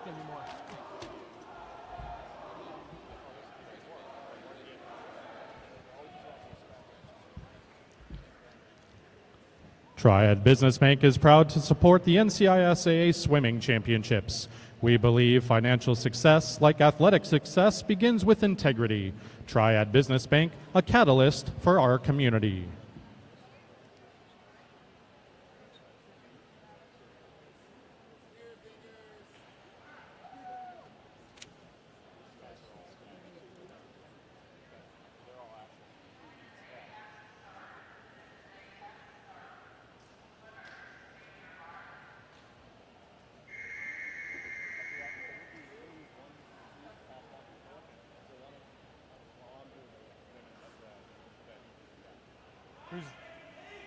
anymore. Triad Business Bank is proud to support the NCISAA Swimming Championships. We believe financial success, like athletic success, begins with integrity. Triad Business Bank, a catalyst for our community.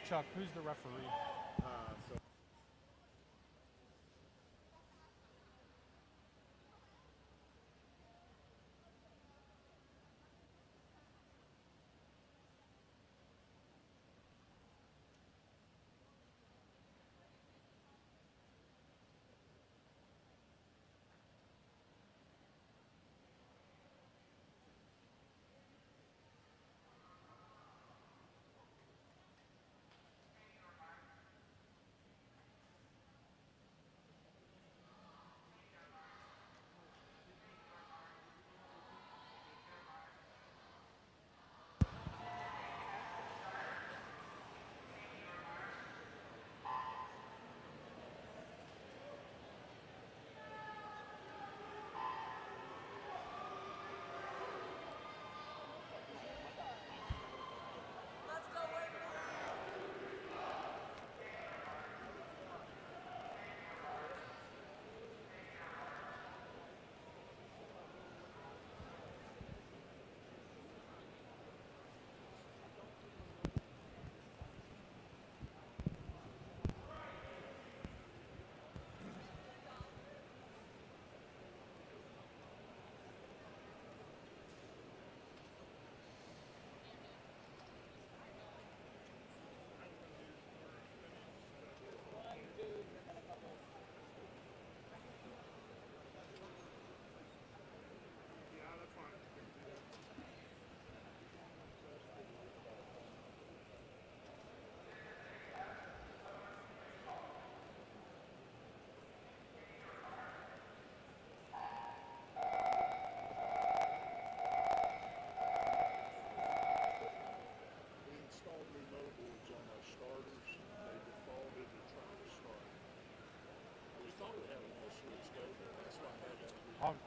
Chuck, who's the referee?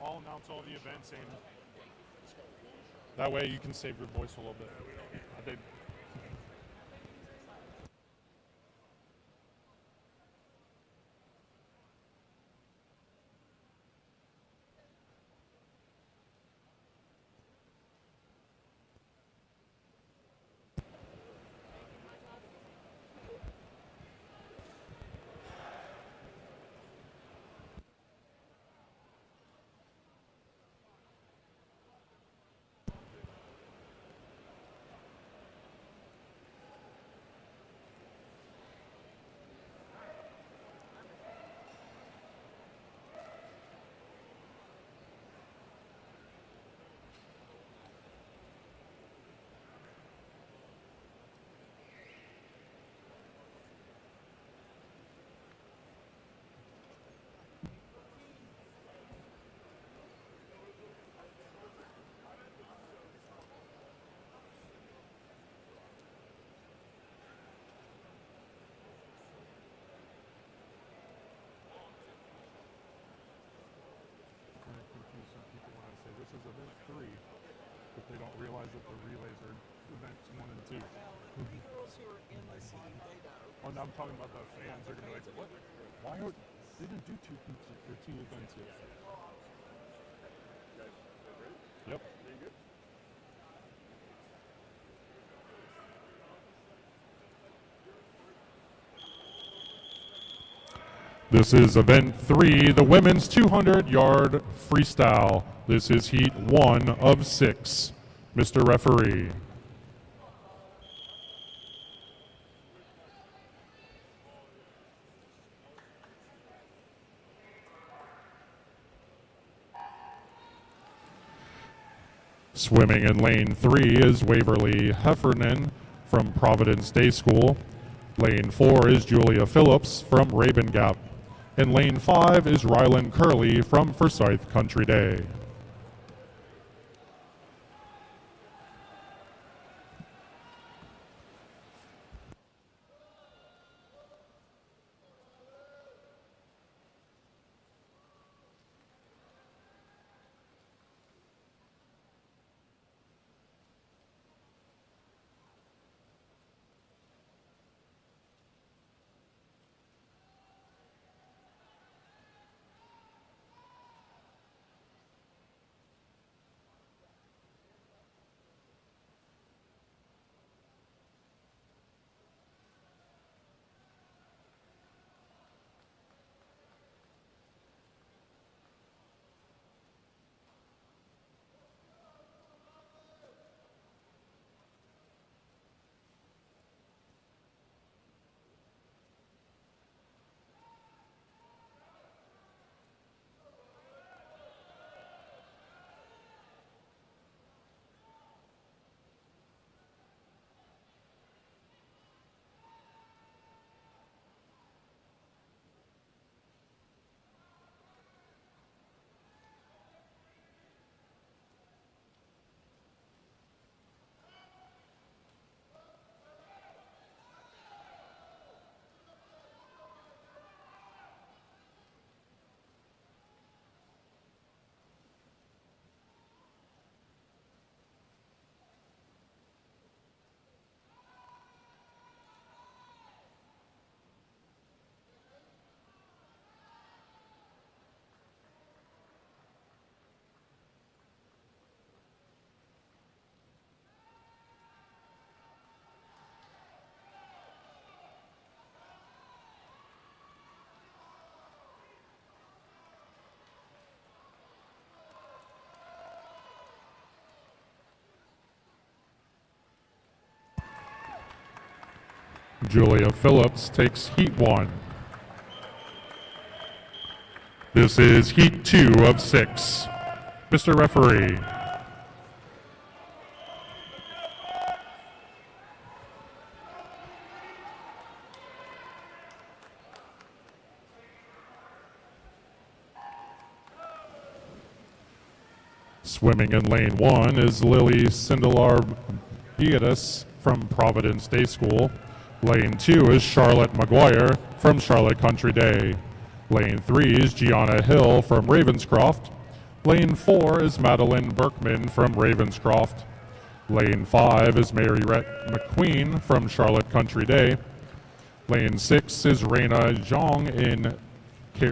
I'll announce all the events, and that way you can save your voice a little bit. This is event 3, but they don't realize that the relays are events 1 and 2. Girls who are in the scene, they know. Oh, now I'm talking about the fans. They're gonna be like, what? Why are they didn't do two events yet? Yep. This is event 3, the women's 200-yard freestyle. This is heat 1 of 6. Mr. Referee. Swimming in lane 3 is Waverly Heffernan from Providence Day School. Lane 4 is Julia Phillips from Raven Gap. And lane 5 is Rylan Curley from Forsyth Country Day. Julia Phillips takes heat 1. This is heat 2 of 6. Mr. Referee. Swimming in lane 1 is Lily Sindelar Beatus from Providence Day School. Lane 2 is Charlotte McGuire from Charlotte Country Day. Lane 3 is Gianna Hill from Ravenscroft. Lane 4 is Madeline Berkman from Ravenscroft. Lane 5 is Mary Rhett McQueen from Charlotte Country Day. Lane 6 is Raina Zhang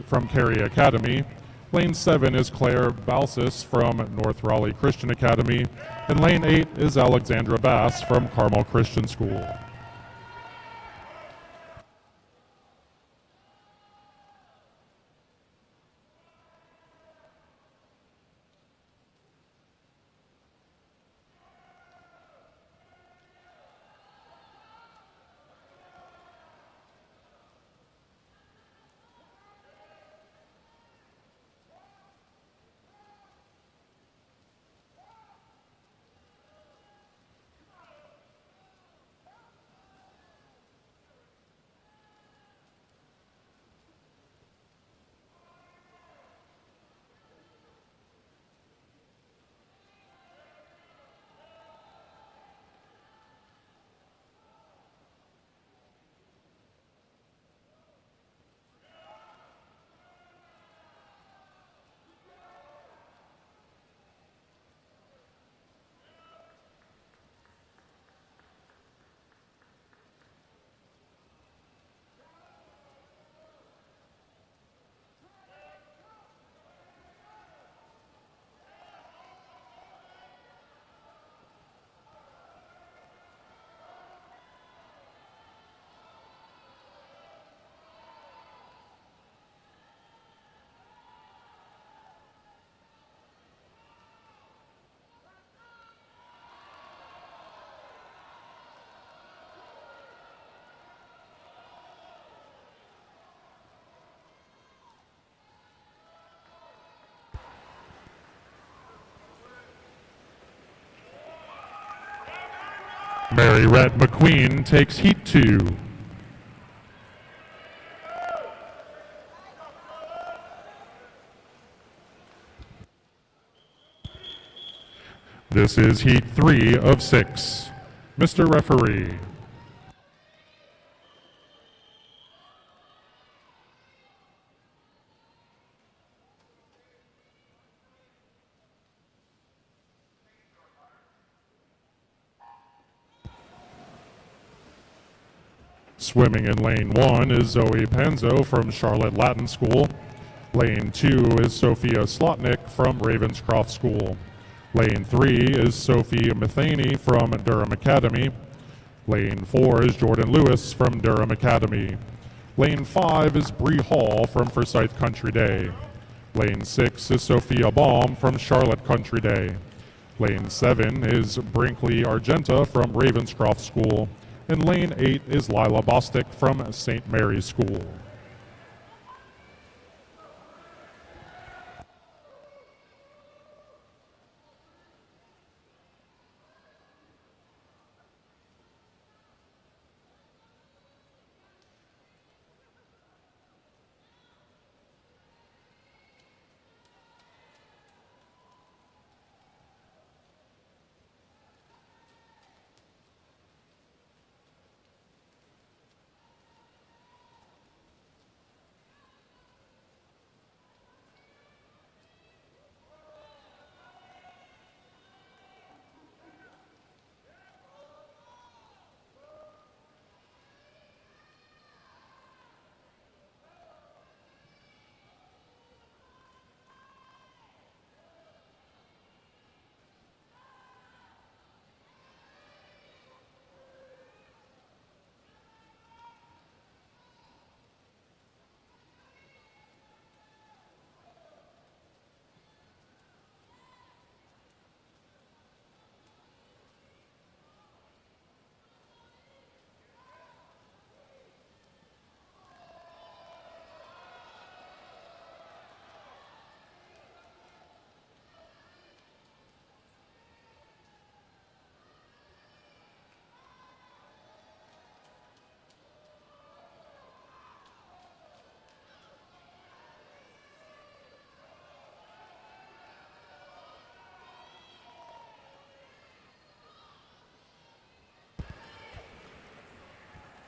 from Cary Academy. Lane 7 is Claire Balsis from North Raleigh Christian Academy. And lane 8 is Alexandra Bass from Carmel Christian School. Mary Rhett McQueen takes heat 2. This is heat 3 of 6. Mr. Referee. Swimming in lane 1 is Zoe Panzo from Charlotte Latin School. Lane 2 is Sophia Slotnick from Ravenscroft School. Lane 3 is Sophie Matheny from Durham Academy. Lane 4 is Jordan Lewis from Durham Academy. Lane 5 is Bree Hall from Forsyth Country Day. Lane 6 is Sophia Baum from Charlotte Country Day. Lane 7 is Brinkley Argenta from Ravenscroft School. And lane 8 is Lila Bostick from St. Mary's School.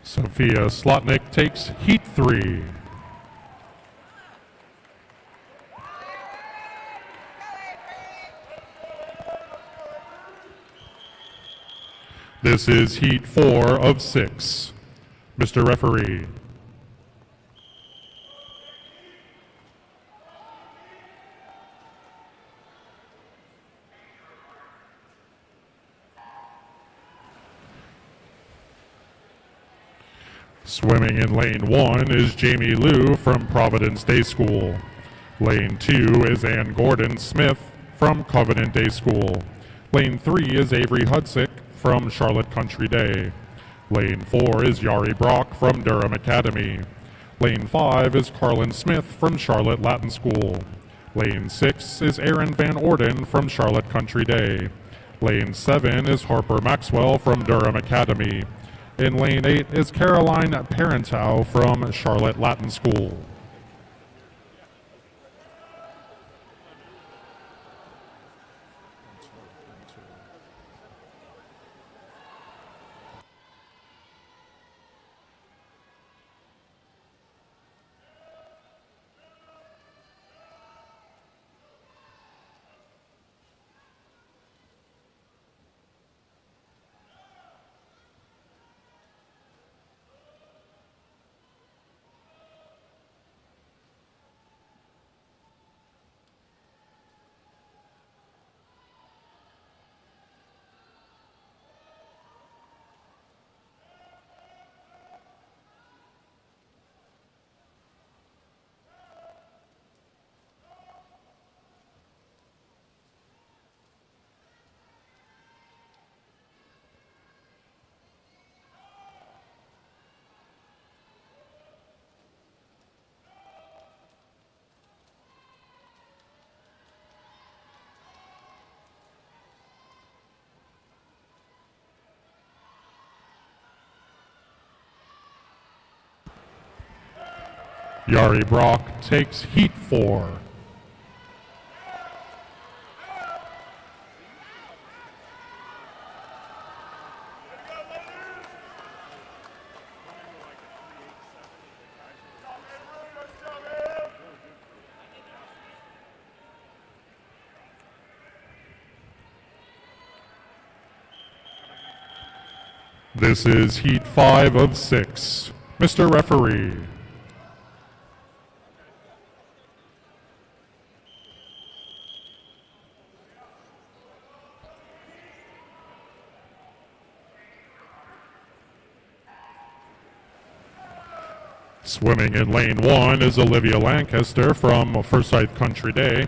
Sophia Slotnick takes heat 3. This is heat 4 of 6. Mr. Referee. Swimming in lane 1 is Jamie Liu from Providence Day School. Lane 2 is Ann Gordon Smith from Covenant Day School. Lane 3 is Avery Hudsick from Charlotte Country Day. Lane 4 is Yari Brock from Durham Academy. Lane 5 is Carlin Smith from Charlotte Latin School. Lane 6 is Aaron Van Orden from Charlotte Country Day. Lane 7 is Harper Maxwell from Durham Academy. In lane 8 is Caroline Parentow from Charlotte Latin School. Yari Brock takes heat 4. This is heat 5 of 6. Mr. Referee. Swimming in lane 1 is Olivia Lancaster from Forsyth Country Day.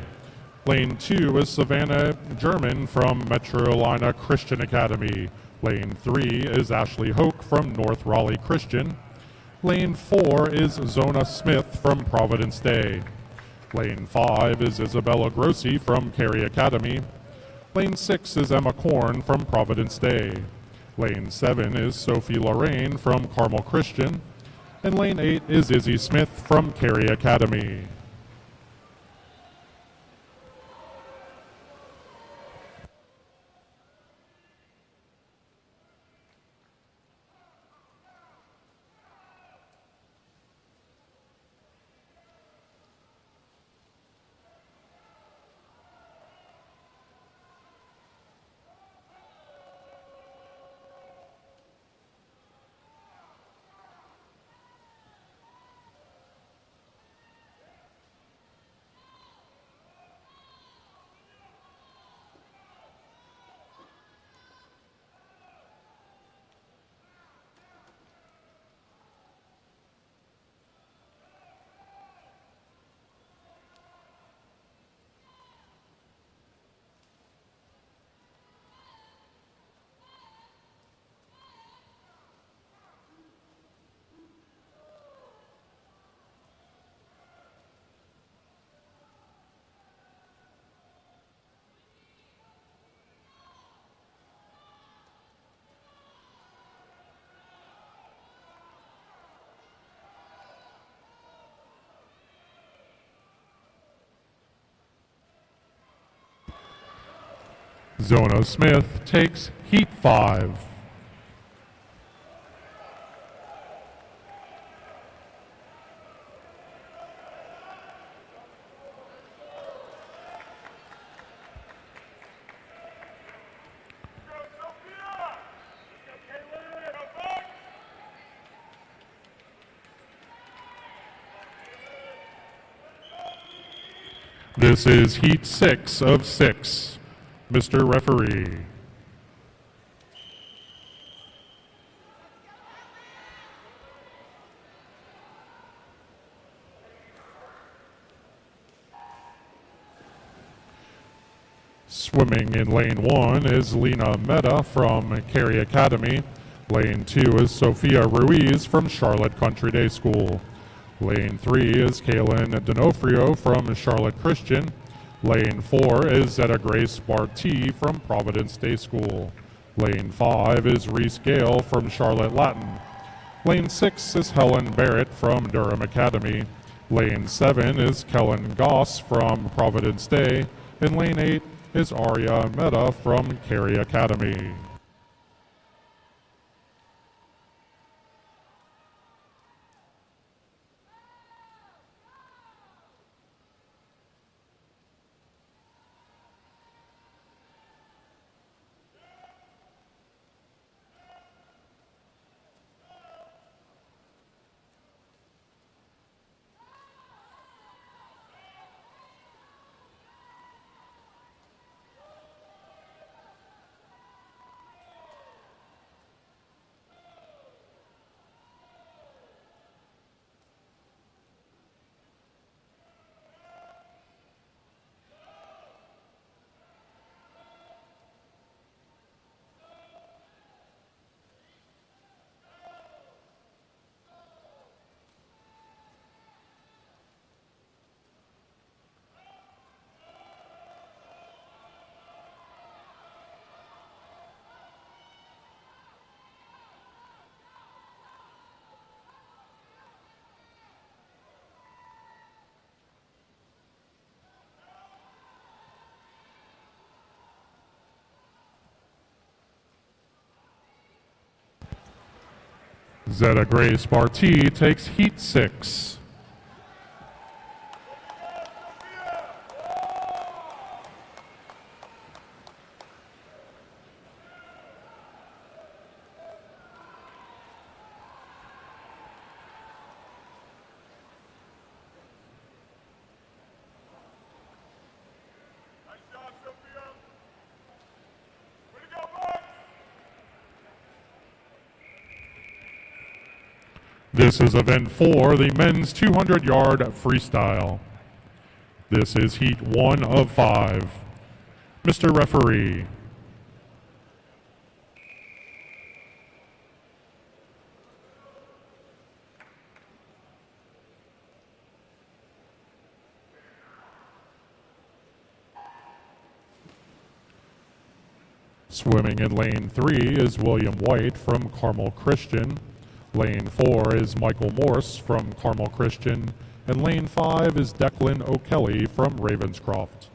Lane 2 is Savannah German from Metrolina Christian Academy. Lane 3 is Ashley Hoke from North Raleigh Christian. Lane 4 is Zona Smith from Providence Day. Lane 5 is Isabella Grossi from Cary Academy. Lane 6 is Emma Korn from Providence Day. Lane 7 is Sophie Lorraine from Carmel Christian. And lane 8 is Izzy Smith from Cary Academy. Zona Smith takes heat 5. This is heat 6 of 6. Mr. Referee. Swimming in lane 1 is Lena Mehta from Cary Academy. Lane 2 is Sophia Ruiz from Charlotte Country Day School. Lane 3 is Kaylin D'Onofrio from Charlotte Christian. Lane 4 is Zeta Grace Barty from Providence Day School. Lane 5 is Reese Gale from Charlotte Latin. Lane 6 is Helen Barrett from Durham Academy. Lane 7 is Kellen Goss from Providence Day. And lane 8 is Arya Mehta from Cary Academy. Zeta Grace Barty takes heat 6. This is event 4, the men's 200-yard freestyle. This is heat 1 of 5. Mr. Referee. Swimming in lane 3 is William White from Carmel Christian. Lane 4 is Michael Morse from Carmel Christian. And lane 5 is Declan O'Kelly from Ravenscroft.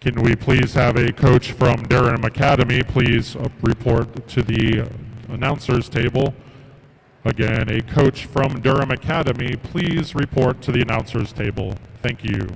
Can we please have a coach from Durham Academy please report to the announcers table? Again, a coach from Durham Academy, please report to the announcers table. Thank you.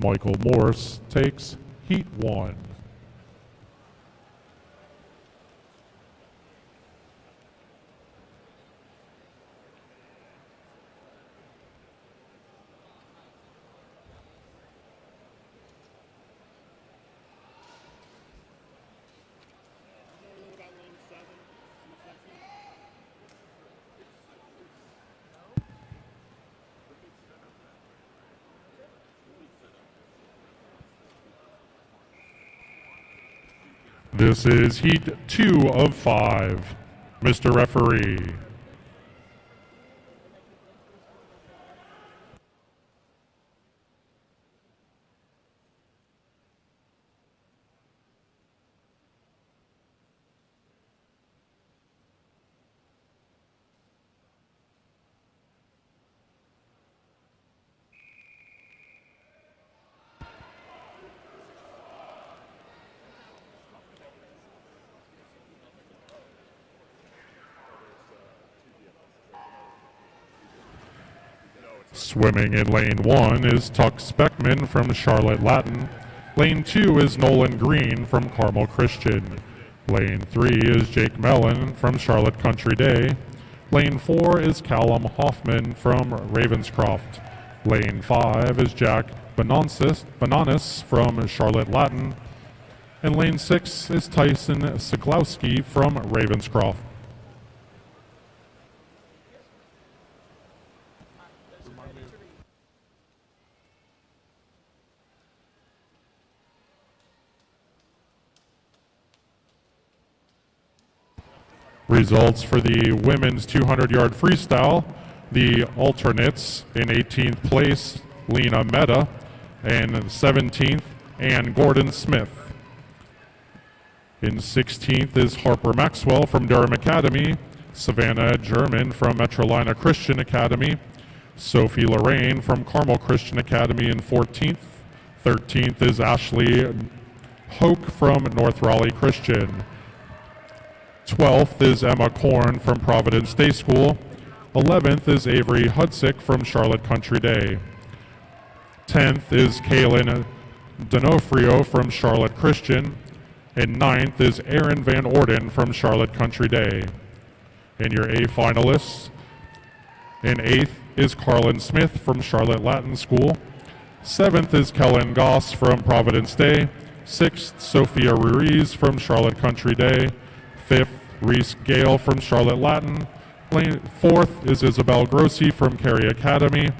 Michael Morse takes heat 1. This is heat 2 of 5. Mr. Referee. Swimming in lane 1 is Tuck Speckman from Charlotte Latin. Lane 2 is Nolan Green from Carmel Christian. Lane 3 is Jake Mellon from Charlotte Country Day. Lane 4 is Callum Hoffman from Ravenscroft. Lane 5 is Jack Bananas from Charlotte Latin. And lane 6 is Tyson Siglowski from Ravenscroft. Results for the women's 200-yard freestyle. The alternates in 18th place, Lena Mehta, and 17th, Ann Gordon Smith. In 16th is Harper Maxwell from Durham Academy, Savannah German from Metrolina Christian Academy, Sophie Lorraine from Carmel Christian Academy in 14th. 13th is Ashley Hoke from North Raleigh Christian. 12th is Emma Korn from Providence Day School. 11th is Avery Hudsick from Charlotte Country Day. 10th is Kaylin D'Onofrio from Charlotte Christian. And 9th is Aaron Van Orden from Charlotte Country Day. And your A finalists. In 8th is Carlin Smith from Charlotte Latin School. 7th is Kellen Goss from Providence Day. 6th, Sophia Ruiz from Charlotte Country Day. 5th, Reese Gale from Charlotte Latin. 4th is Isabel Grossi from Cary Academy.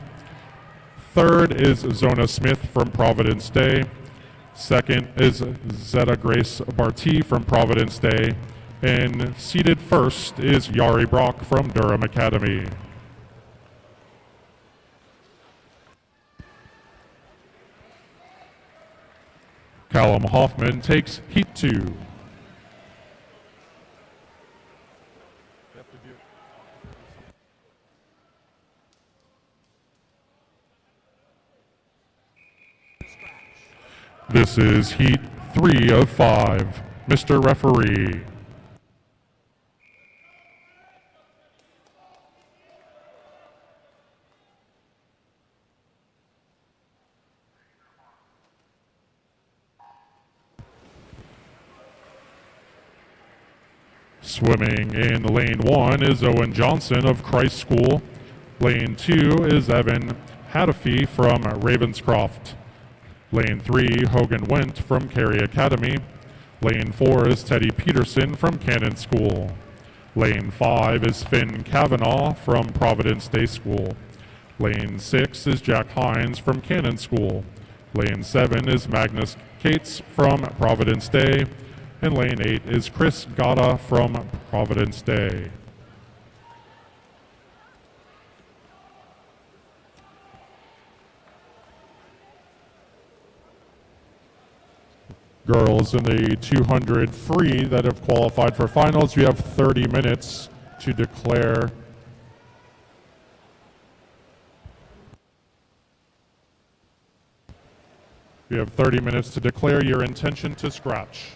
3rd is Zona Smith from Providence Day. 2nd is Zeta Grace Barty from Providence Day. And seated first is Yari Brock from Durham Academy. Callum Hoffman takes Heat 2. This is Heat 3 of 5. Mr. Referee. Swimming in lane 1 is Owen Johnson of Christ School. Lane 2 is Evan Hadafy from Ravenscroft. Lane 3, Hogan Wendt from Cary Academy. Lane 4 is Teddy Peterson from Cannon School. Lane 5 is Finn Cavanaugh from Providence Day School. Lane 6 is Jack Hines from Cannon School. Lane 7 is Magnus Cates from Providence Day. And lane 8 is Chris Gata from Providence Day. Girls in the 200 free that have qualified for finals, you have 30 minutes to declare. You have 30 minutes to declare your intention to scratch.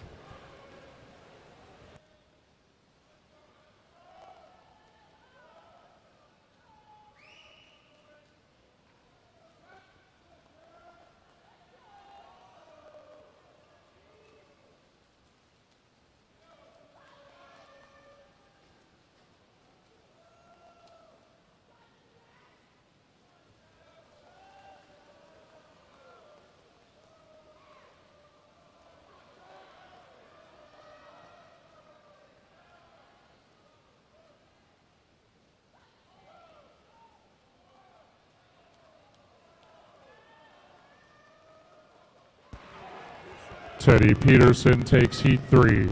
Teddy Peterson takes Heat 3.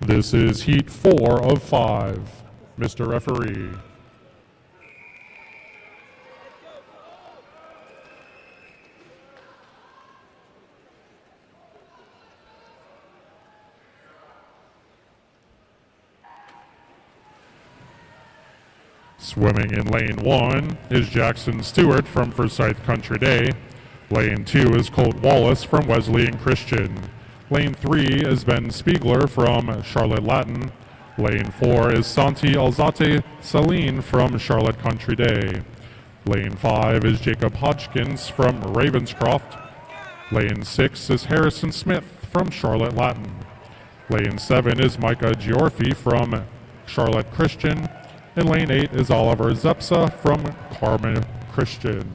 This is Heat 4 of 5. Mr. Referee. Swimming in lane 1 is Jackson Stewart from Forsyth Country Day. Lane 2 is Colt Wallace from Wesleyan Christian. Lane 3 is Ben Spiegler from Charlotte Latin. Lane 4 is Santi Alzate Saline from Charlotte Country Day. Lane 5 is Jacob Hodgkins from Ravenscroft. Lane 6 is Harrison Smith from Charlotte Latin. Lane 7 is Micah Giorfi from Charlotte Christian. And lane 8 is Oliver Zepsa from Carmen Christian.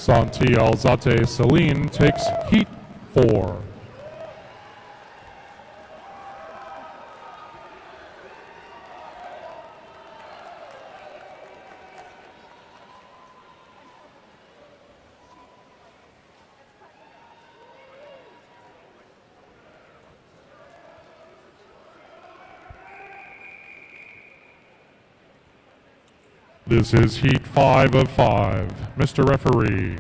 Santi Alzate Celine takes heat 4. This is heat 5 of 5. Mr. Referee.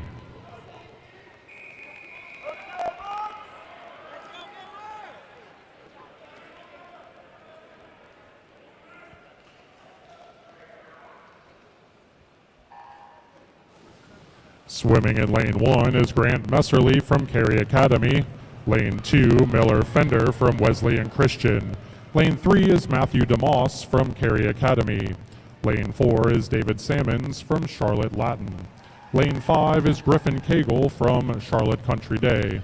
Swimming in lane 1 is Grant Messerly from Cary Academy. Lane 2, Miller Fender from Wesleyan Christian. Lane 3 is Matthew DeMoss from Cary Academy. Lane 4 is David Sammons from Charlotte Latin. Lane 5 is Griffin Cagle from Charlotte Country Day.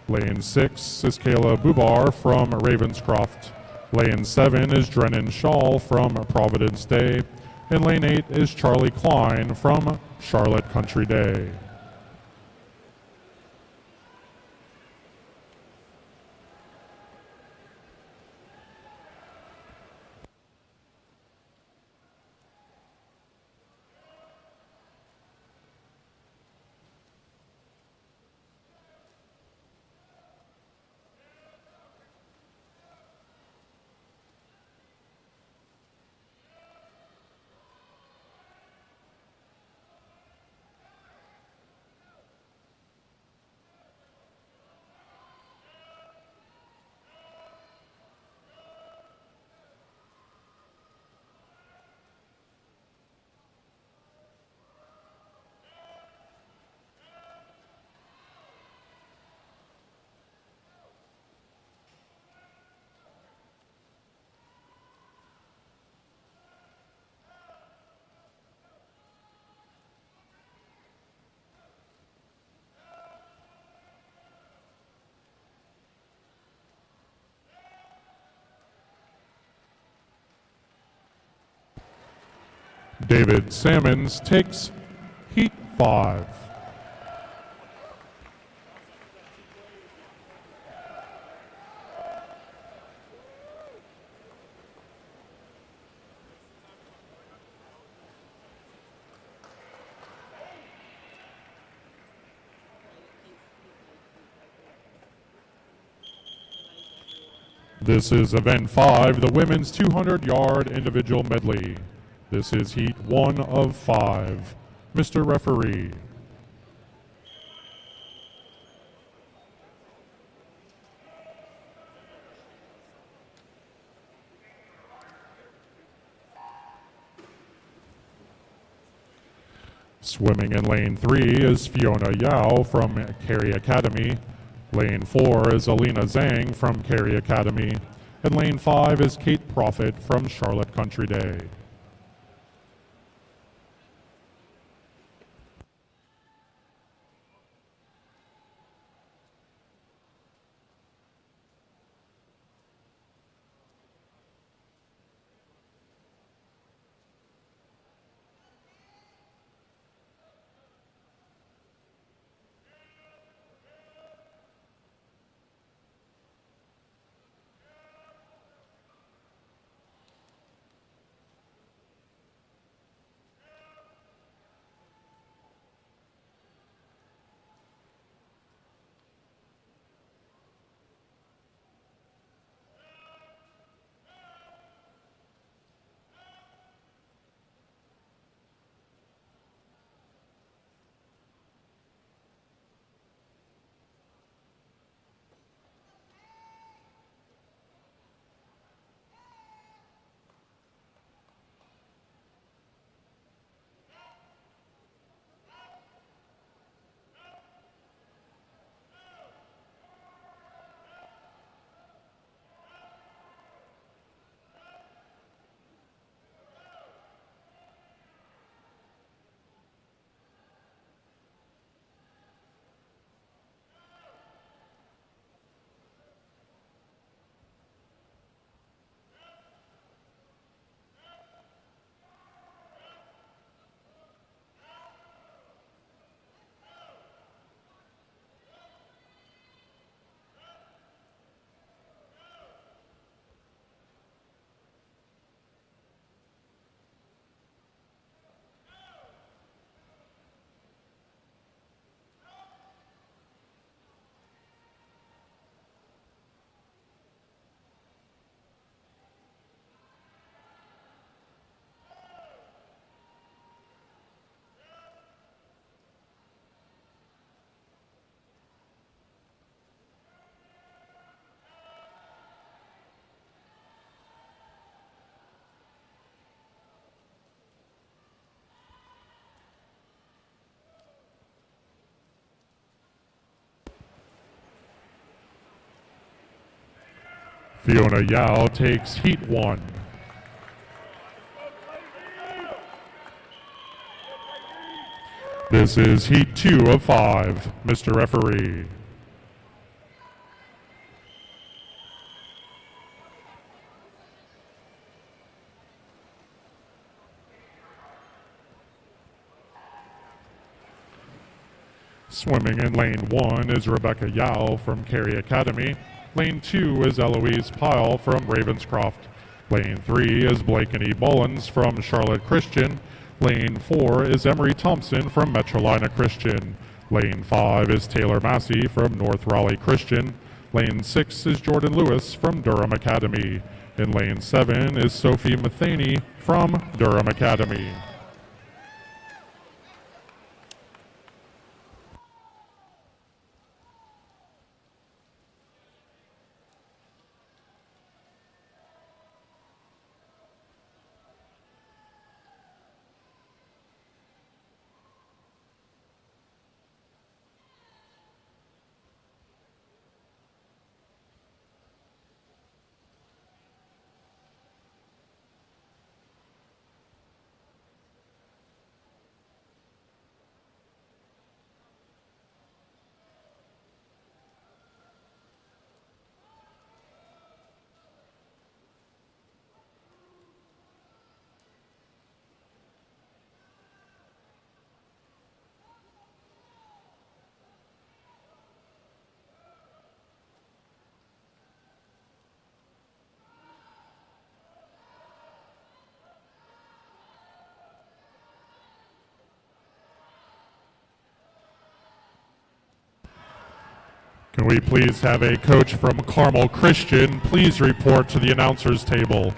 Lane 6 is Kayla Bubar from Ravenscroft. Lane 7 is Drennan Shaw from Providence Day. And lane 8 is Charlie Klein from Charlotte Country Day. David Sammons takes heat 5. This is event 5, the women's 200-yard individual medley. This is heat 1 of 5. Mr. Referee. Swimming in lane 3 is Fiona Yao from Cary Academy. Lane 4 is Alina Zhang from Cary Academy. And lane 5 is Kate Profit from Charlotte Country Day. Fiona Yao takes Heat 1. This is Heat 2 of 5, Mr. Referee. Swimming in lane 1 is Rebecca Yao from Cary Academy. Lane 2 is Eloise Pyle from Ravenscroft. Lane 3 is Blakeney Mullins from Charlotte Christian. Lane 4 is Emery Thompson from Metrolina Christian. Lane 5 is Taylor Massey from North Raleigh Christian. Lane 6 is Jordan Lewis from Durham Academy. In lane 7 is Sophie Matheny from Durham Academy. Can we please have a coach from Carmel Christian please report to the announcers table?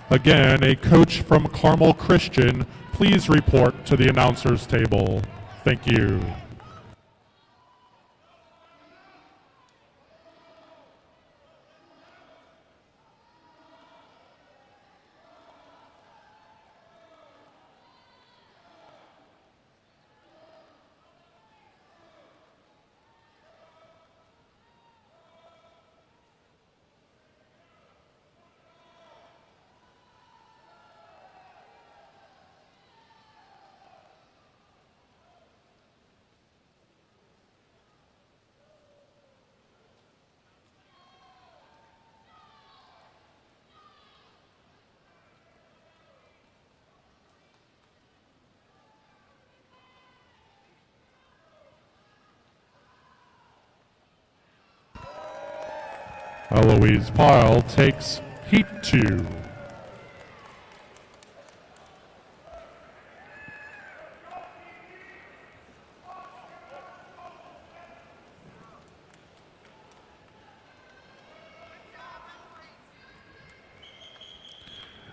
Again, a coach from Carmel Christian please report to the announcers table. Thank you. Eloise Pyle takes Heat 2.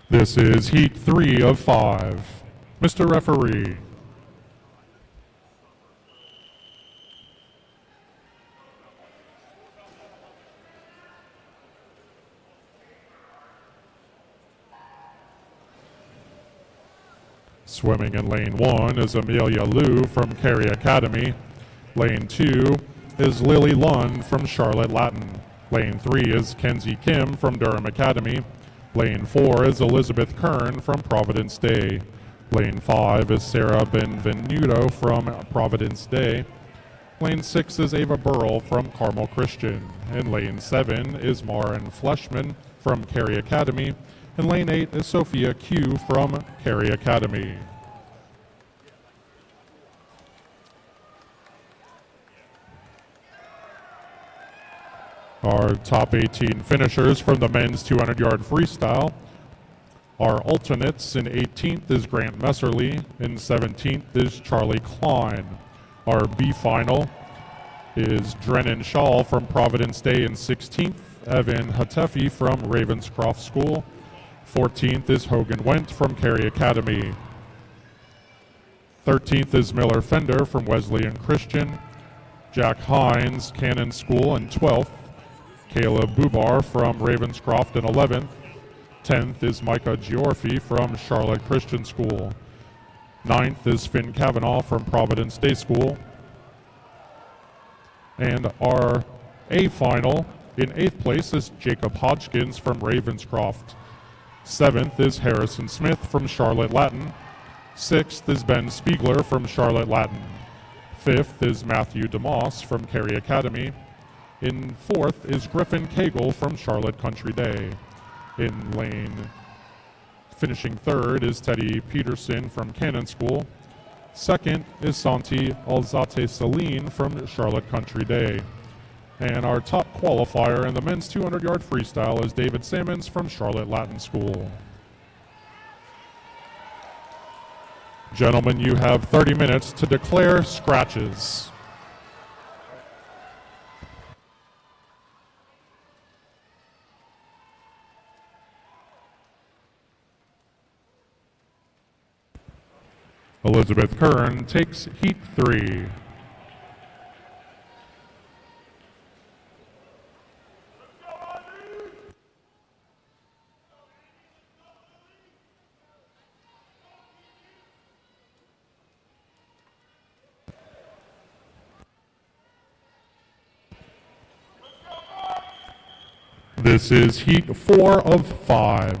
This is Heat 3 of 5. Mr. Referee. Swimming in lane 1 is Amelia Liu from Cary Academy. Lane 2 is Lily Lund from Charlotte Latin. Lane 3 is Kenzie Kim from Durham Academy. Lane 4 is Elizabeth Kern from Providence Day. Lane 5 is Sarah Benvenuto from Providence Day. Lane 6 is Ava Burrell from Carmel Christian. In lane 7 is Maren Fleshman from Cary Academy. And lane 8 is Sophia Q from Cary Academy. Our top 18 finishers from the men's 200-yard freestyle. Our alternates in 18th is Grant Messerly. In 17th is Charlie Klein. Our B final is Drennan Shaw from Providence Day. In 16th, Evan Hatefi from Ravenscroft School. 14th is Hogan Wendt from Cary Academy. 13th is Miller Fender from Wesleyan Christian. Jack Hines, Cannon School. And 12th, Caleb Bubar from Ravenscroft. And 11th, 10th is Micah Giorfi from Charlotte Christian School. 9th is Finn Cavanaugh from Providence Day School. And our A final In 8th place is Jacob Hodgkins from Ravenscroft. 7th is Harrison Smith from Charlotte Latin. 6th is Ben Spiegler from Charlotte Latin. 5th is Matthew DeMoss from Cary Academy. In 4th is Griffin Cagle from Charlotte Country Day. In lane finishing 3rd is Teddy Peterson from Cannon School. 2nd is Santi Alzate Celine from Charlotte Country Day. And our top qualifier in the men's 200-yard freestyle is David Sammons from Charlotte Latin School. Gentlemen, you have 30 minutes to declare scratches. Elizabeth Kern takes heat 3. This is heat 4 of 5.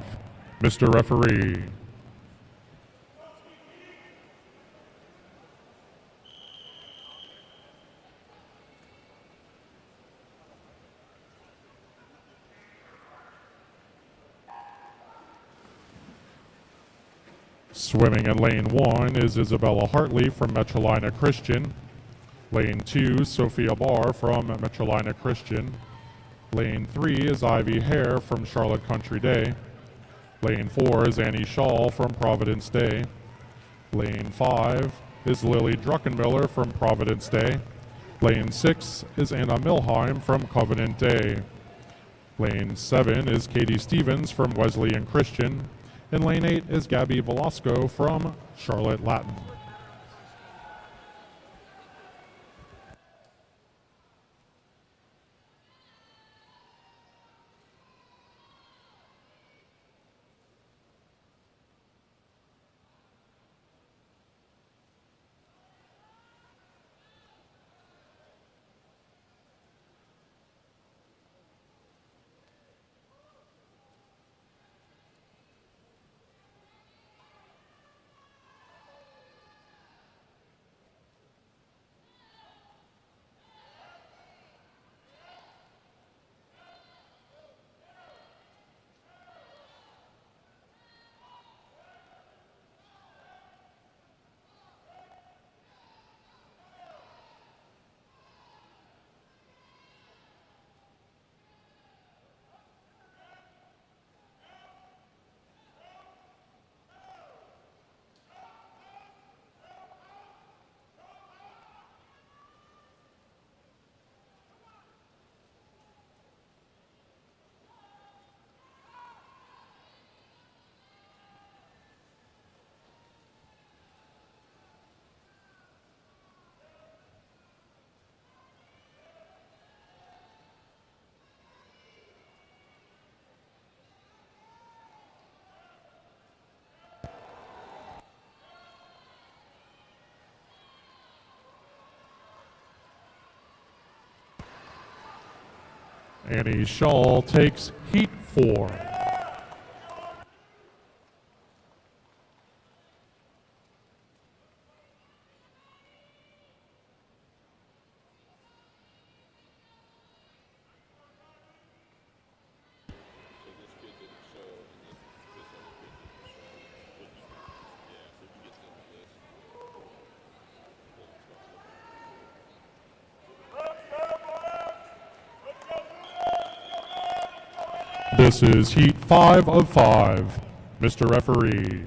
Mr. Referee. Swimming in lane 1 is Isabella Hartley from Metrolina Christian. Lane 2, Sophia Barr from Metrolina Christian. Lane 3 is Ivy Hare from Charlotte Country Day. Lane 4 is Annie Shaw from Providence Day. Lane 5 is Lily Druckenmiller from Providence Day. Lane 6 is Anna Milheim from Covenant Day. Lane 7 is Katie Stevens from Wesleyan Christian. And lane 8 is Gabby Velasco from Charlotte Latin. Annie Shaw takes heat 4. This is heat 5 of 5. Mr. Referee.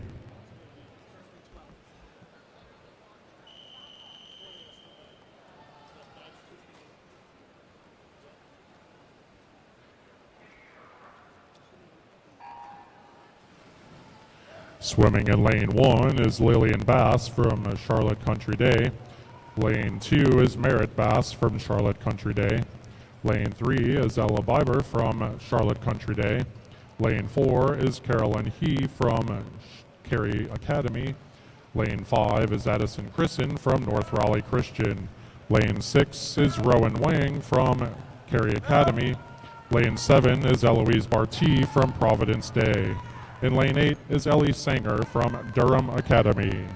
Swimming in lane 1 is Lillian Bass from Charlotte Country Day. Lane 2 is Merritt Bass from Charlotte Country Day. Lane 3 is Ella Biber from Charlotte Country Day. Lane 4 is Carolyn He from Cary Academy. Lane 5 is Addison Christen from North Raleigh Christian. Lane 6 is Rowan Wang from Cary Academy. Lane 7 is Eloise Barty from Providence Day. In lane 8 is Ellie Sanger from Durham Academy.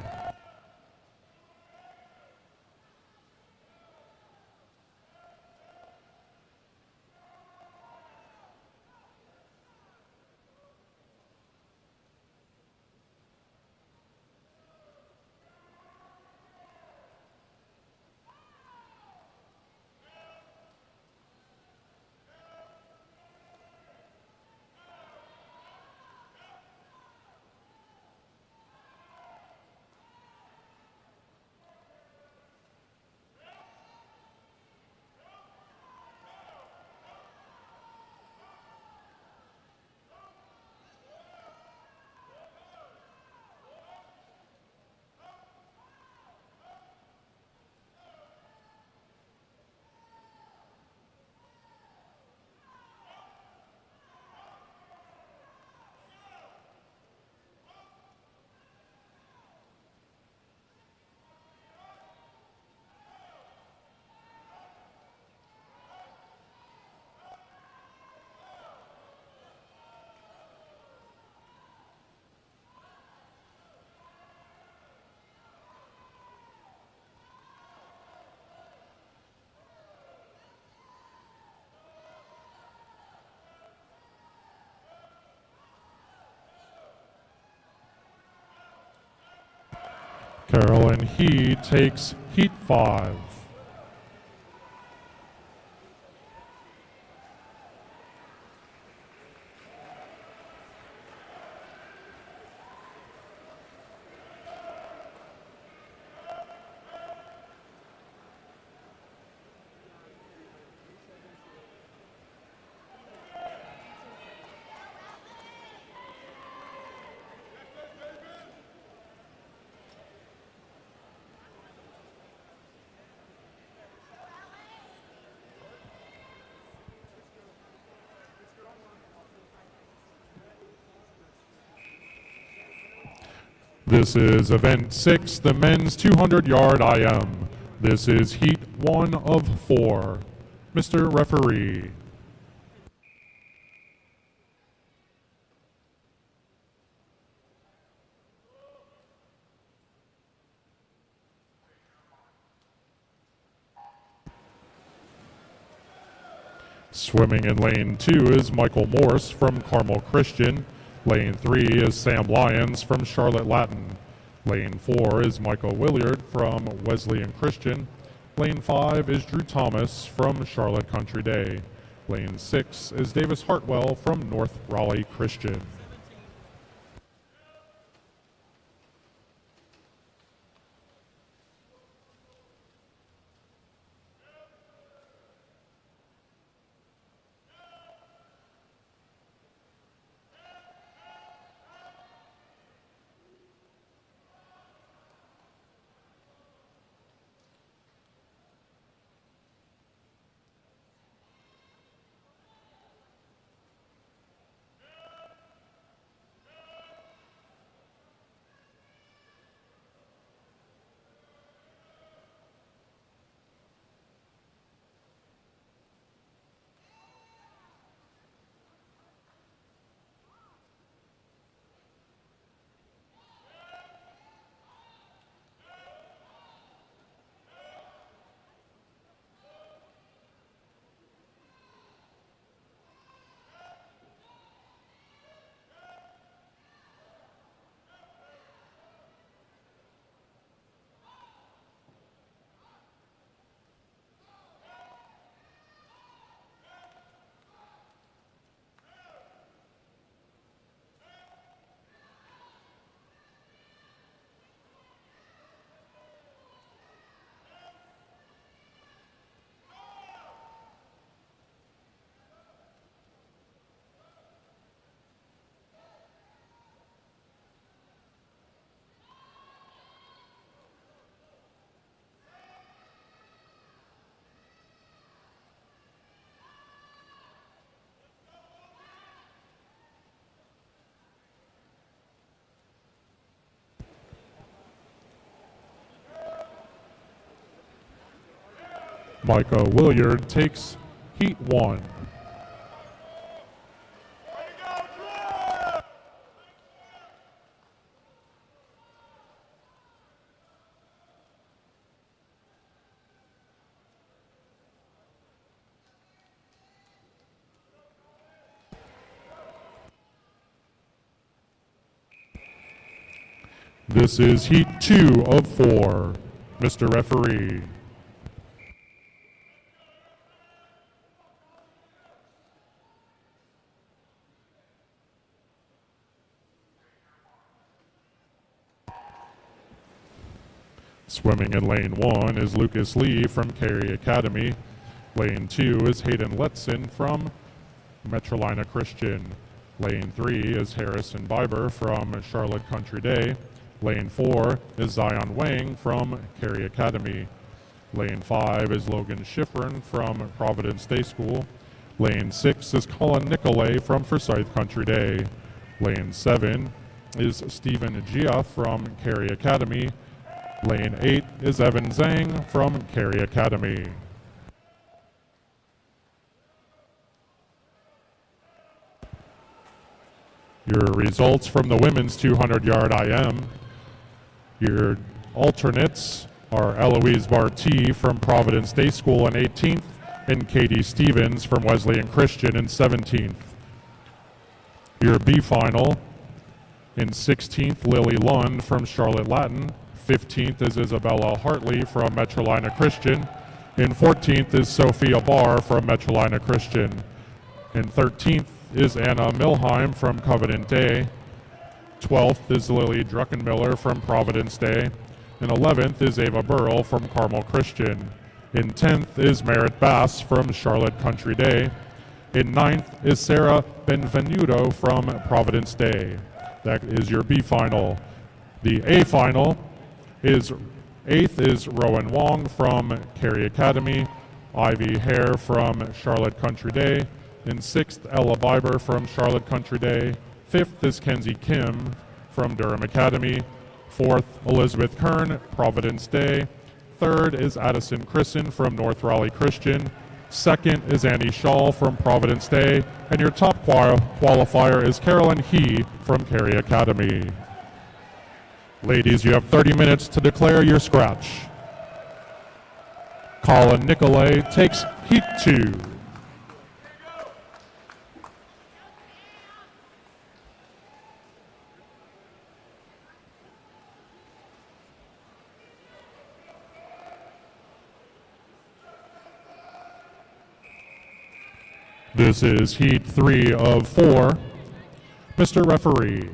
Carolyn He takes heat 5. This is event 6, the men's 200-yard IM. This is heat 1 of 4. Mr. Referee. Swimming in lane 2 is Michael Morse from Carmel Christian. Lane 3 is Sam Lyons from Charlotte Latin. Lane 4 is Michael Williard from Wesleyan Christian. Lane 5 is Drew Thomas from Charlotte Country Day. Lane 6 is Davis Hartwell from North Raleigh Christian. Micah Williard takes heat 1. This is Heat 2 of 4. Mr. Referee. Swimming in lane 1 is Lucas Lee from Cary Academy. Lane 2 is Hayden Letson from Metrolina Christian. Lane 3 is Harrison Biber from Charlotte Country Day. Lane 4 is Zion Wang from Cary Academy. Lane 5 is Logan Schifrin from Providence Day School. Lane 6 is Colin Nicolay from Forsyth Country Day. Lane 7 is Stephen Gia from Cary Academy. Lane 8 is Evan Zhang from Cary Academy. Your results from the women's 200-yard IM. Your alternates are Eloise Barty from Providence Day School in 18th and Katie Stevens from Wesleyan Christian in 17th. Your B final, in 16th, Lily Lund from Charlotte Latin. 15th is Isabella Hartley from Metrolina Christian. In 14th is Sophia Barr from Metrolina Christian. In 13th is Anna Milheim from Covenant Day. 12th is Lily Druckenmiller from Providence Day. In 11th is Ava Burrell from Carmel Christian. In 10th is Merritt Bass from Charlotte Country Day. In 9th is Sarah Benvenuto from Providence Day. That is your B final. The A final is 8th is Rowan Wong from Cary Academy. Ivy Hare from Charlotte Country Day. In 6th, Ella Biber from Charlotte Country Day. 5th is Kenzie Kim from Durham Academy. 4th, Elizabeth Kern, Providence Day. 3rd is Addison Christen from North Raleigh Christian. 2nd is Annie Shaw from Providence Day. And your top qualifier is Carolyn He from Cary Academy. Ladies, you have 30 minutes to declare your scratch. Colin Nicolay takes Heat 2. This is Heat 3 of 4. Mr. Referee.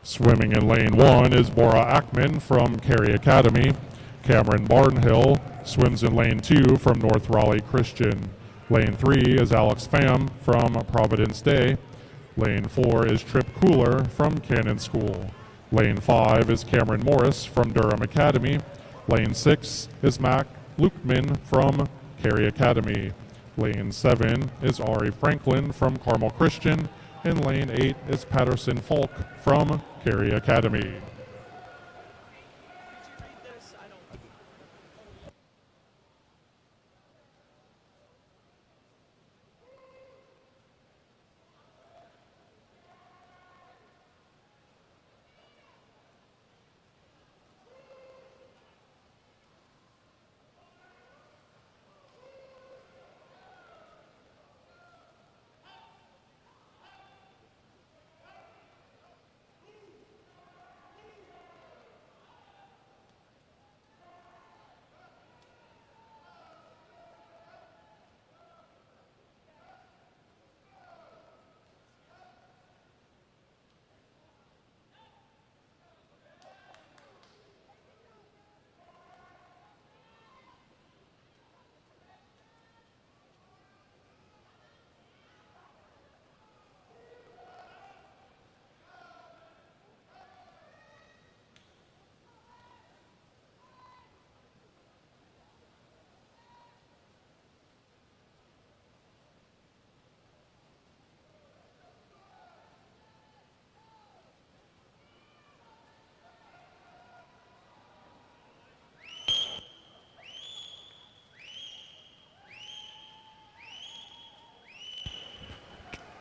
Swimming in lane 1 is Bora Ackman from Cary Academy. Cameron Barnhill swims in lane 2 from North Raleigh Christian. Lane 3 is Alex Pham from Providence Day. Lane 4 is Trip Cooler from Cannon School. Lane 5 is Cameron Morris from Durham Academy. Lane 6 is Mac Lukeman from Cary Academy. Lane 7 is Ari Franklin from Carmel Christian. And lane 8 is Patterson Falk from Cary Academy.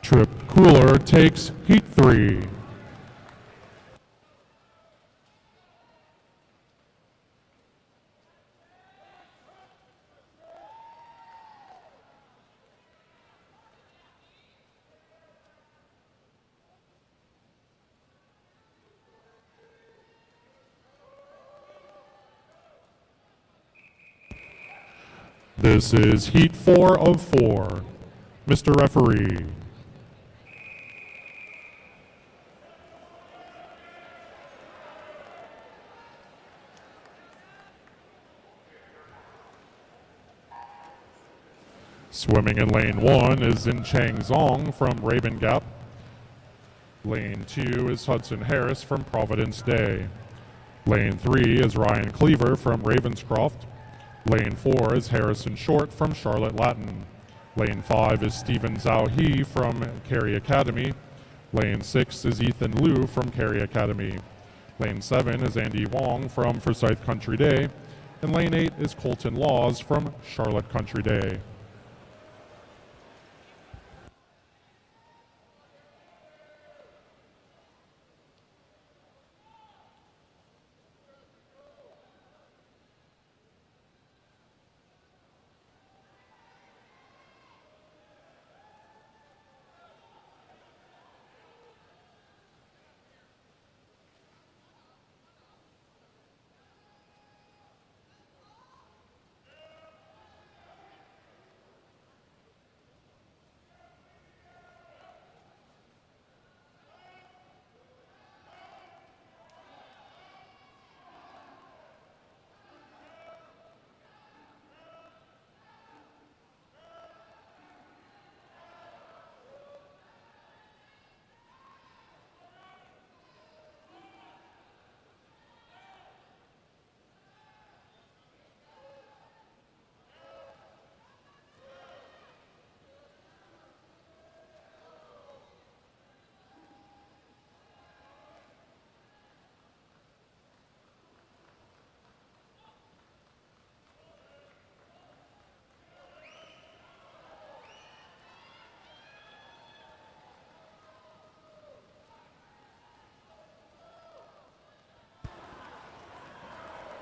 Trip Cooler takes Heat 3. This is Heat 4 of 4. Mr. Referee. Swimming in lane 1 is In Chang Zong from Raven Gap. Lane 2 is Hudson Harris from Providence Day. Lane 3 is Ryan Cleaver from Ravenscroft. Lane 4 is Harrison Short from Charlotte Latin. Lane 5 is Stephen Zhao He from Cary Academy. Lane 6 is Ethan Liu from Cary Academy. Lane 7 is Andy Wong from Forsyth Country Day. And Lane 8 is Colton Laws from Charlotte Country Day.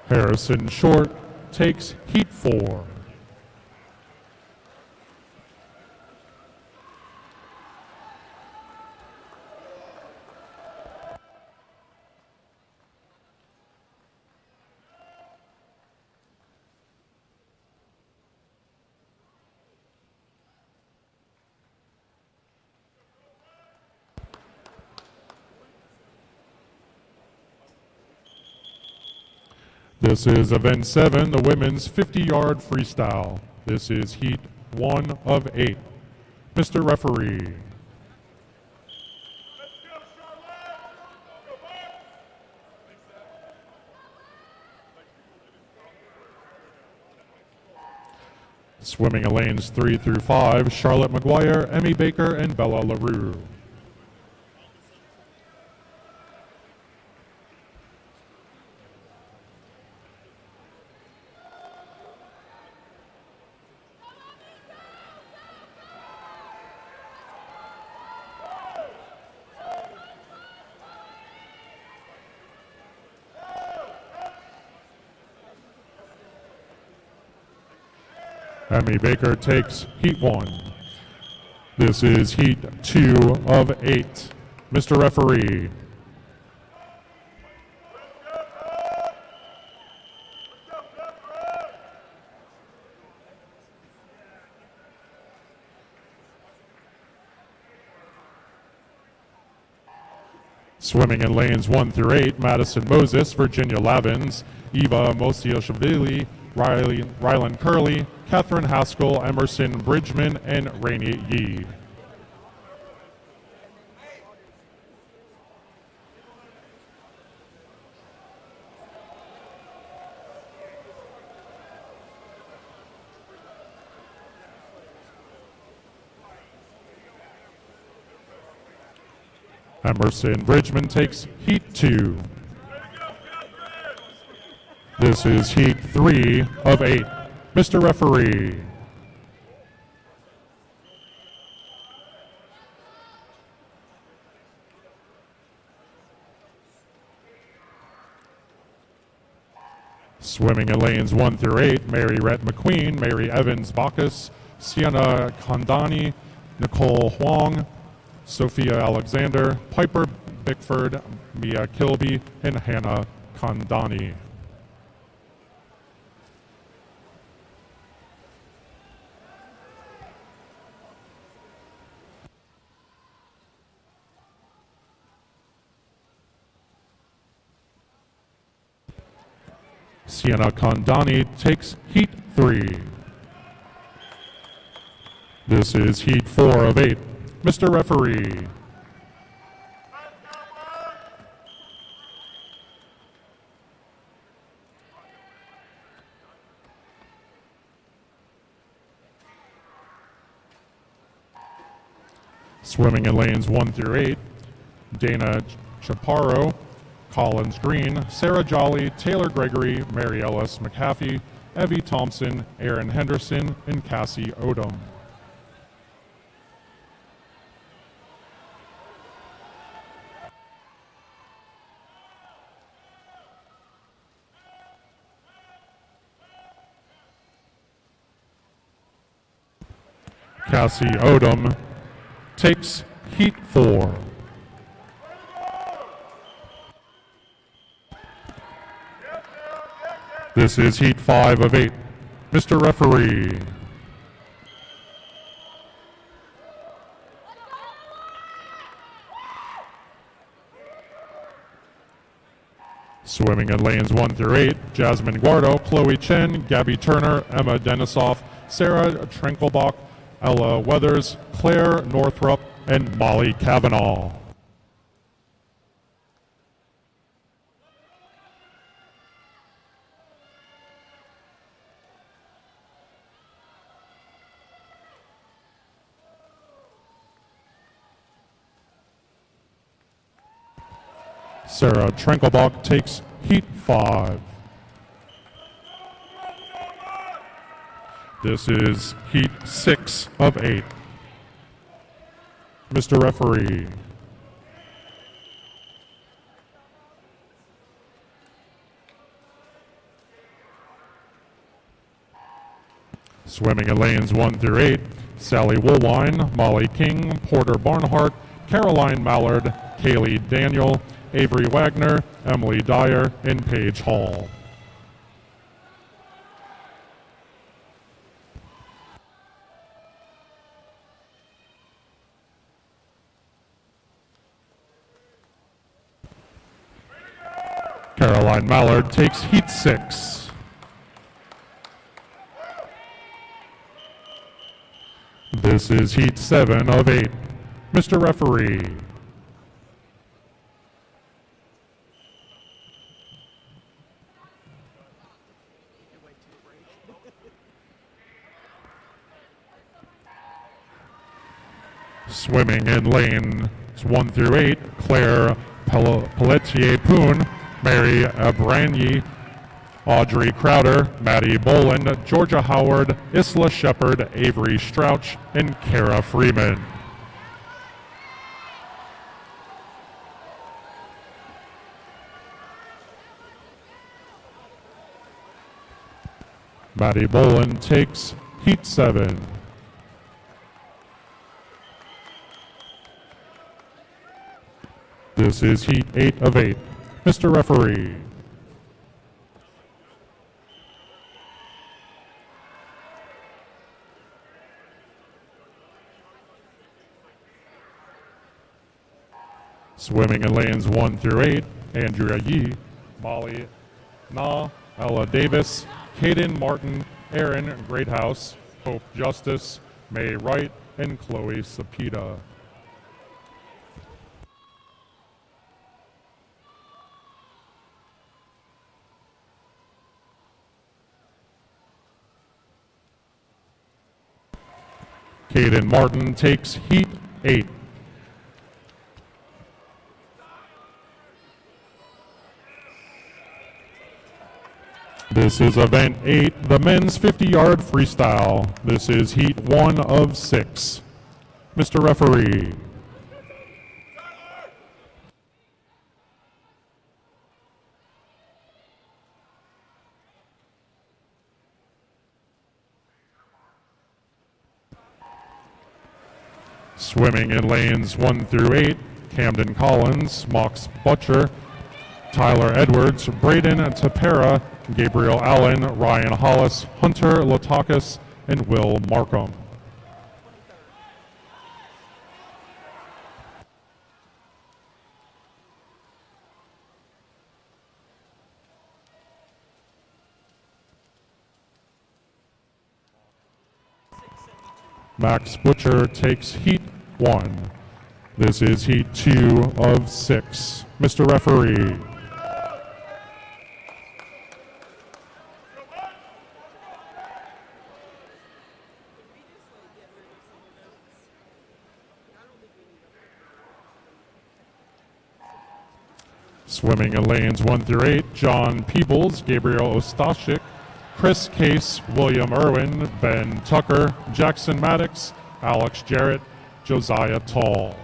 Harrison Short takes Heat 4. This is Event 7, the women's 50-yard freestyle. This is Heat 1 of 8. Mr. Referee. Swimming in lanes 3 through 5, Charlotte McGuire, Emmy Baker, and Bella LaRue. Emmy Baker takes Heat 1. This is Heat 2 of 8. Mr. Referee. Swimming in lanes 1 through 8, Madison Moses, Virginia Lavins, Eva Mosiashvili, Rylan Curley, Catherine Haskell, Emerson Bridgman, and Rainey Yee. Emerson Bridgman takes Heat 2. This is Heat 3 of 8. Mr. Referee. Swimming in lanes 1 through 8, Mary Rhett McQueen, Mary Evans Bacchus, Sienna Kondani, Nicole Huang, Sophia Alexander, Piper Bickford, Mia Kilby, and Hannah Kondani. Sienna Kondani takes heat 3. This is heat 4 of 8. Mr. Referee. Swimming in lanes 1 through 8, Dana Chaparro, Collins Green, Sarah Jolly, Taylor Gregory, Mary Ellis McAfee, Evie Thompson, Aaron Henderson, and Cassie Odom. Cassie Odom takes heat 4. This is heat 5 of 8. Mr. Referee. Swimming in lanes 1 through 8, Jasmine Guardo, Chloe Chen, Gabby Turner, Emma Denisoff, Sarah Trenkelbach, Ella Weathers, Claire Northrup, and Molly Cavanaugh. Sarah Trenkelbach takes heat 5. This is heat 6 of 8. Mr. Referee. Swimming in lanes 1 through 8, Sally Woolwine, Molly King, Porter Barnhart, Caroline Mallard, Kaylee Daniel, Avery Wagner, Emily Dyer, and Paige Hall. Caroline Mallard takes heat 6. This is heat 7 of 8. Mr. Referee. Swimming in lanes 1 through 8, Claire Pelletier-Poon, Mary Abranyi, Audrey Crowder, Maddie Boland, Georgia Howard, Isla Shepard, Avery Strouch, and Kara Freeman. Maddie Boland takes heat 7. This is heat 8 of 8. Mr. Referee. Swimming in lanes 1 through 8, Andrea Yee, Molly Na, Ella Davis, Kaden Martin, Aaron Greathouse, Hope Justice, May Wright, and Chloe Sapita. Kaden Martin takes heat 8. This is event 8, the men's 50-yard freestyle. This is heat 1 of 6. Mr. Referee. Swimming in lanes 1 through 8, Camden Collins, Mox Butcher, Tyler Edwards, Braden Tapera, Gabriel Allen, Ryan Hollis, Hunter Lotakis, and Will Markham. Max Butcher takes heat 1. This is heat 2 of 6. Mr. Referee. Swimming in lanes 1 through 8, John Peebles, Gabriel Ostashik, Chris Case, William Irwin, Ben Tucker, Jackson Maddox, Alex Jarrett, Josiah Tall.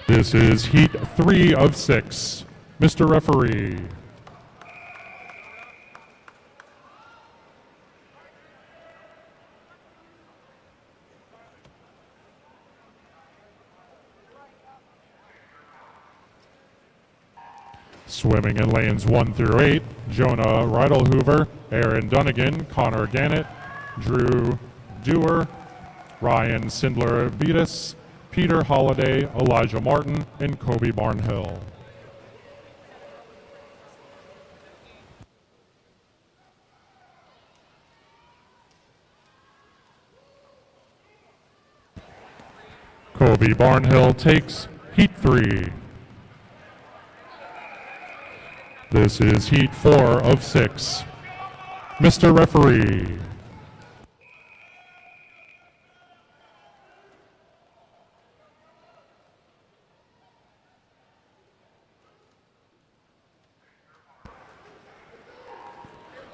This is heat 3 of 6. Mr. Referee. Swimming in lanes 1 through 8, Jonah Rydell-Hoover, Aaron Dunnigan, Connor Gannett, Drew Dewar, Ryan Sindler-Vitas, Peter Holliday, Elijah Martin, and Kobe Barnhill. Kobe Barnhill takes heat 3. This is heat 4 of 6. Mr. Referee.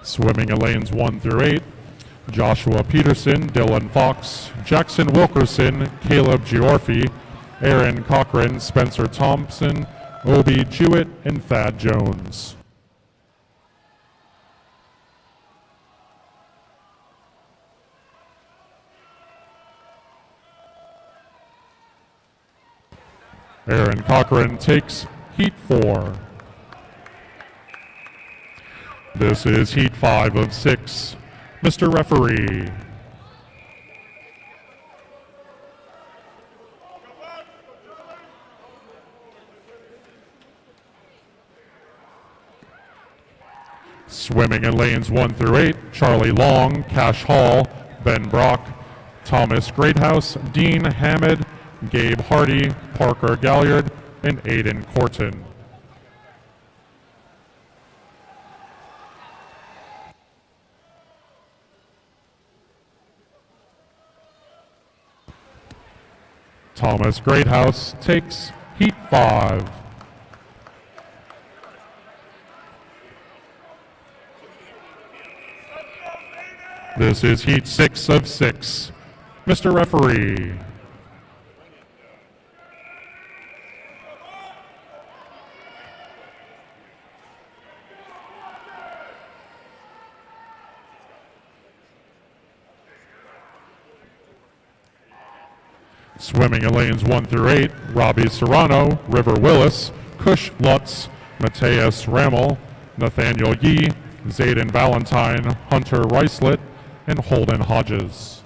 Swimming in lanes 1 through 8, Joshua Peterson, Dylan Fox, Jackson Wilkerson, Caleb Giorfi, Aaron Cochran, Spencer Thompson, Obi Jewett, and Thad Jones. Aaron Cochran takes heat 4. This is heat 5 of 6. Mr. Referee. Swimming in lanes 1 through 8, Charlie Long, Cash Hall, Ben Brock, Thomas Greathouse, Dean Hammond, Gabe Hardy, Parker Galliard, and Aiden Corton. Thomas Greathouse takes heat 5. This is heat 6 of 6. Mr. Referee. Swimming in lanes 1 through 8, Robbie Serrano, River Willis, Kush Lutz, Mateus Rammel, Nathaniel Yee, Zayden Valentine, Hunter Ricelet, and Holden Hodges.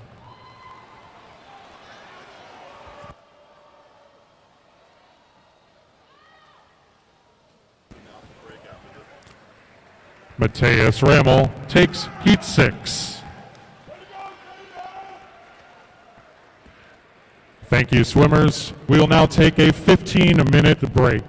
Mateus Rammel takes heat 6. Thank you, swimmers. We will now take a 15-minute break.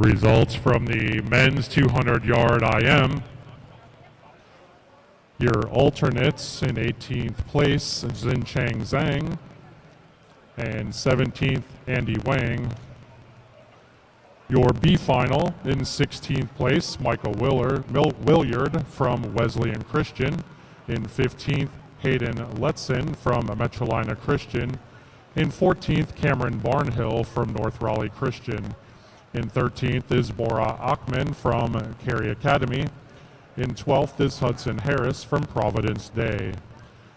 Results from the men's 200-yard IM. Your alternates in 18th place, Xincheng Zhang, and 17th, Andy Wang. Your B final in 16th place, Michael Williard from Wesleyan Christian. In 15th, Hayden Letson from Metrolina Christian. In 14th, Cameron Barnhill from North Raleigh Christian. In 13th is Bora Achman from Cary Academy. In 12th is Hudson Harris from Providence Day.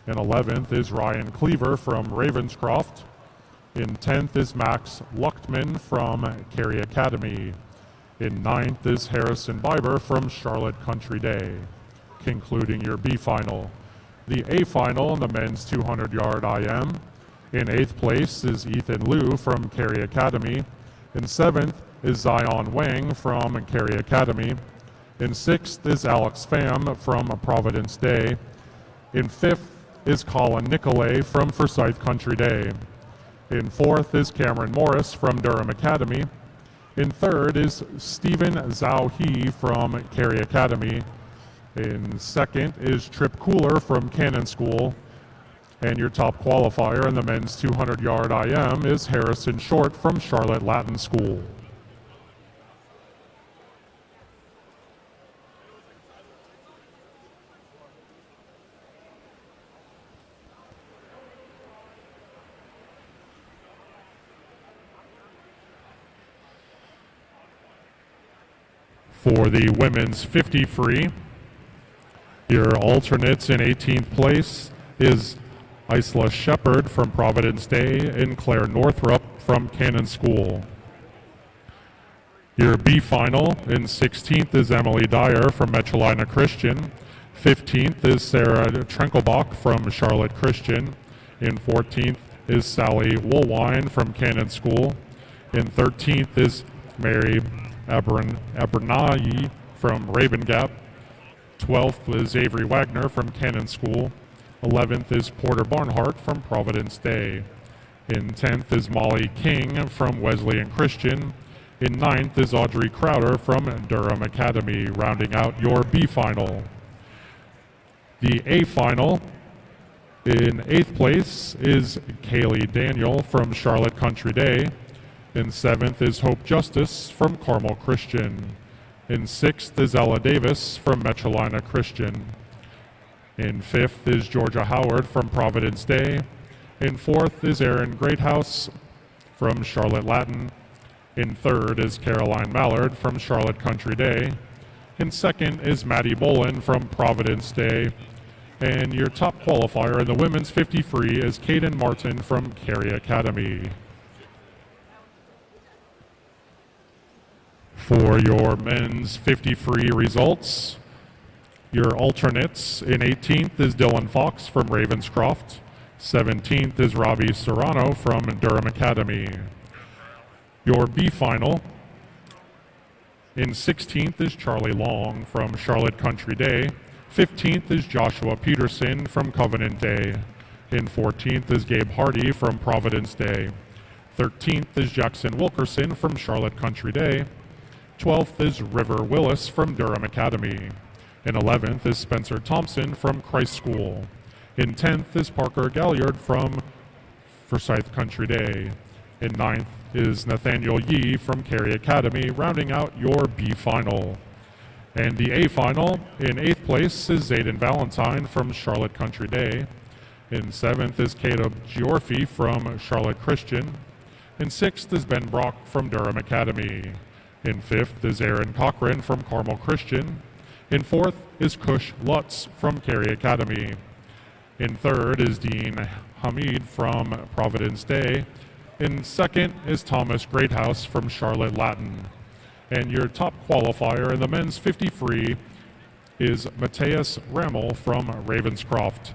In 11th is Ryan Cleaver from Ravenscroft. In 10th is Max Luchtman from Cary Academy. In 9th is Harrison Biber from Charlotte Country Day. Concluding your B final. The A final in the men's 200-yard IM. In 8th place is Ethan Liu from Cary Academy. In 7th is Zion Wang from Cary Academy. In 6th is Alex Pham from Providence Day. In 5th is Colin Nicolay from Forsyth Country Day. In 4th is Cameron Morris from Durham Academy. In 3rd is Stephen Zhao He from Cary Academy. In 2nd is Trip Cooler from Cannon School. And your top qualifier in the men's 200-yard IM is Harrison Short from Charlotte Latin School. For the women's 50 free, your alternates in 18th place is Isla Shepard from Providence Day and Claire Northrup from Cannon School. Your B final in 16th is Emily Dyer from Metrolina Christian. 15th is Sarah Trenkelbach from Charlotte Christian. In 14th is Sally Woolwine from Cannon School. In 13th is Mary Abernathy from Raven Gap. 12th is Avery Wagner from Cannon School. 11th is Porter Barnhart from Providence Day. In 10th is Molly King from Wesleyan Christian. In 9th is Audrey Crowder from Durham Academy, rounding out your B final. The A final in 8th place is Kaylee Daniel from Charlotte Country Day. In 7th is Hope Justice from Carmel Christian. In 6th is Ella Davis from Metrolina Christian. In 5th is Georgia Howard from Providence Day. In 4th is Erin Greathouse from Charlotte Latin. In 3rd is Caroline Mallard from Charlotte Country Day. In 2nd is Maddie Bolin from Providence Day. And your top qualifier in the women's 50 free is Caden Martin from Cary Academy. For your men's 50 free results, your alternates in 18th is Dylan Fox from Ravenscroft. 17th is Robbie Serrano from Durham Academy. Your B final in 16th is Charlie Long from Charlotte Country Day. 15th is Joshua Peterson from Covenant Day. In 14th is Gabe Hardy from Providence Day. 13th is Jackson Wilkerson from Charlotte Country Day. 12th is River Willis from Durham Academy. In 11th is Spencer Thompson from Christ School. In 10th is Parker Galliard from Forsyth Country Day. In 9th is Nathaniel Yee from Cary Academy, rounding out your B final. And the A final in 8th place is Zayden Valentine from Charlotte Country Day. In 7th is Caleb Giorfi from Charlotte Christian. In 6th is Ben Brock from Durham Academy. In 5th is Aaron Cochran from Carmel Christian. In 4th is Kush Lutz from Cary Academy. In 3rd is Dean Hamid from Providence Day. In 2nd is Thomas Greathouse from Charlotte Latin. And your top qualifier in the men's 50 free is Mateus Rammel from Ravenscroft.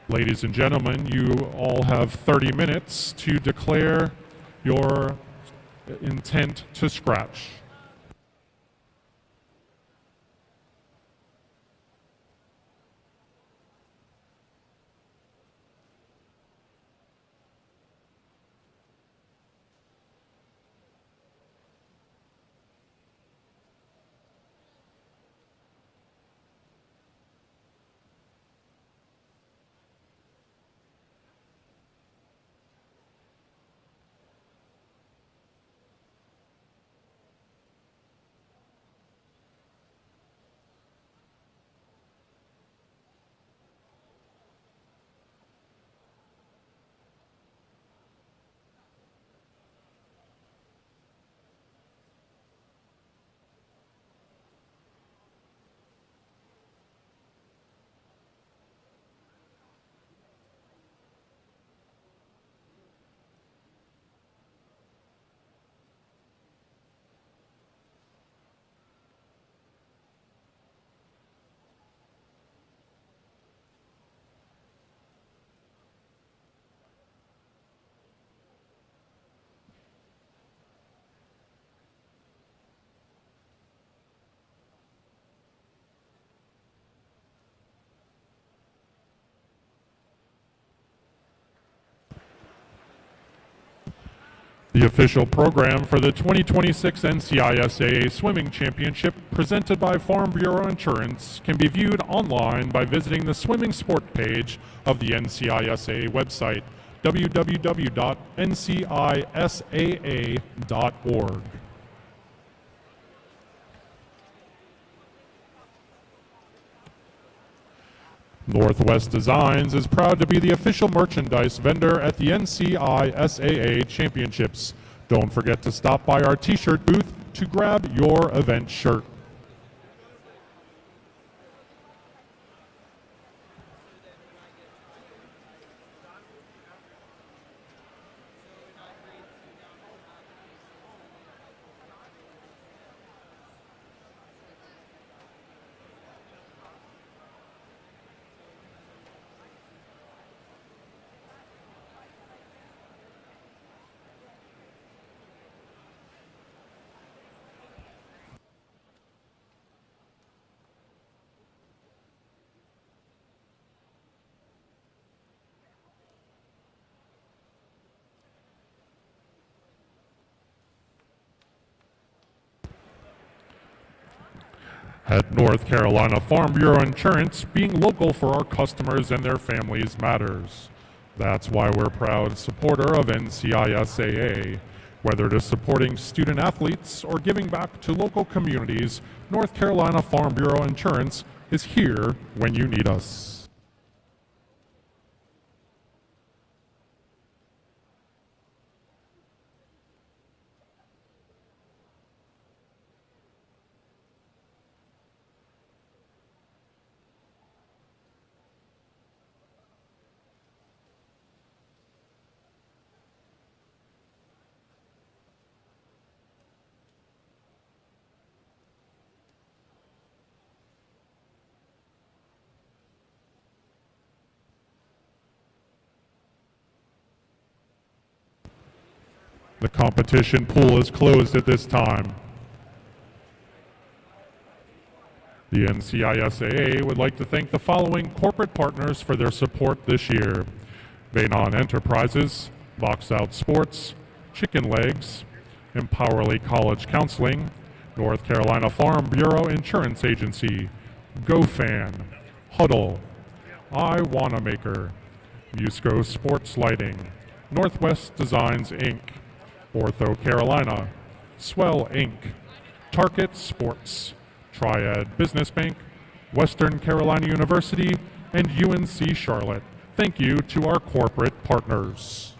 Ladies and gentlemen, you all have 30 minutes to declare your intent to scratch. The official program for the 2026 NCISAA Swimming Championship presented by Farm Bureau Insurance can be viewed online by visiting the swimming sport page of the NCISAA website, www.ncisaa.org. Northwest Designs is proud to be the official merchandise vendor at the NCISAA Championships. Don't forget to stop by our t-shirt booth to grab your event shirt. At North Carolina Farm Bureau Insurance, being local for our customers and their families matters. That's why we're a proud supporter of NCISAA. Whether it is supporting student athletes or giving back to local communities, North Carolina Farm Bureau Insurance is here when you need us. The competition pool is closed at this time. The NCISAA would like to thank the following corporate partners for their support this year: Veynon Enterprises, Box Out Sports, Chicken Legs, Empowerly College Counseling, North Carolina Farm Bureau Insurance Agency, GoFan, Huddle, I Wanamaker, Musco Sports Lighting, Northwest Designs Inc., Ortho Carolina, Swell Inc., Target Sports, Triad Business Bank, Western Carolina University, and UNC Charlotte. Thank you to our corporate partners.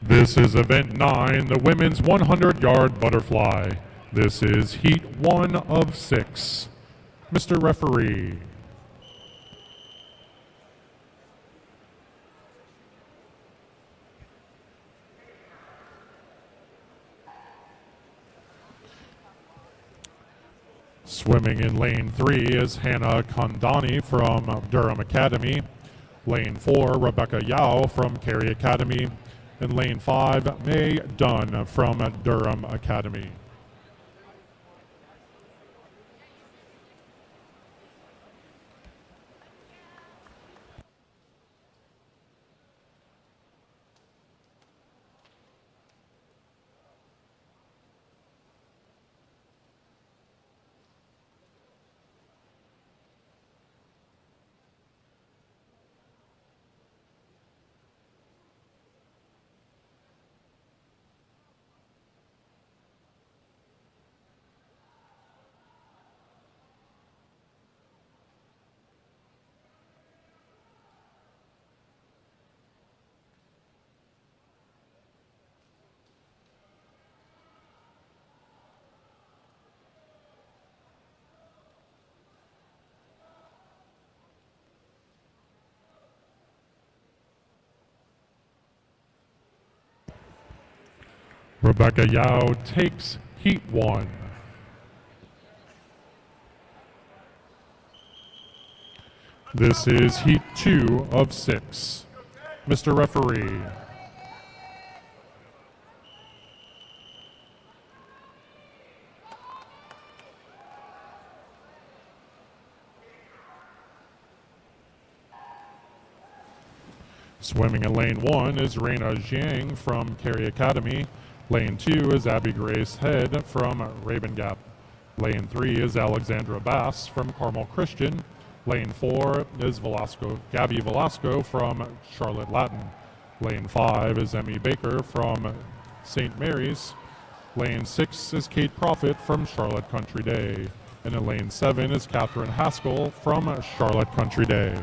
This is event 9, the women's 100-yard butterfly. This is heat 1 of 6. Mr. Referee. Swimming in lane 3 is Hannah Kondani from Durham Academy. Lane 4, Rebecca Yao from Cary Academy. And lane 5, May Dunn from Durham Academy. Rebecca Yao takes heat 1. This is heat 2 of 6. Mr. Referee. Swimming in lane 1 is Raina Jiang from Cary Academy. Lane 2 is Abby Grace Head from Raven Gap. Lane 3 is Alexandra Bass from Carmel Christian. Lane 4 is Gabby Velasco from Charlotte Latin. Lane 5 is Emmy Baker from St. Mary's. Lane 6 is Kate Profit from Charlotte Country Day. And in lane 7 is Catherine Haskell from Charlotte Country Day.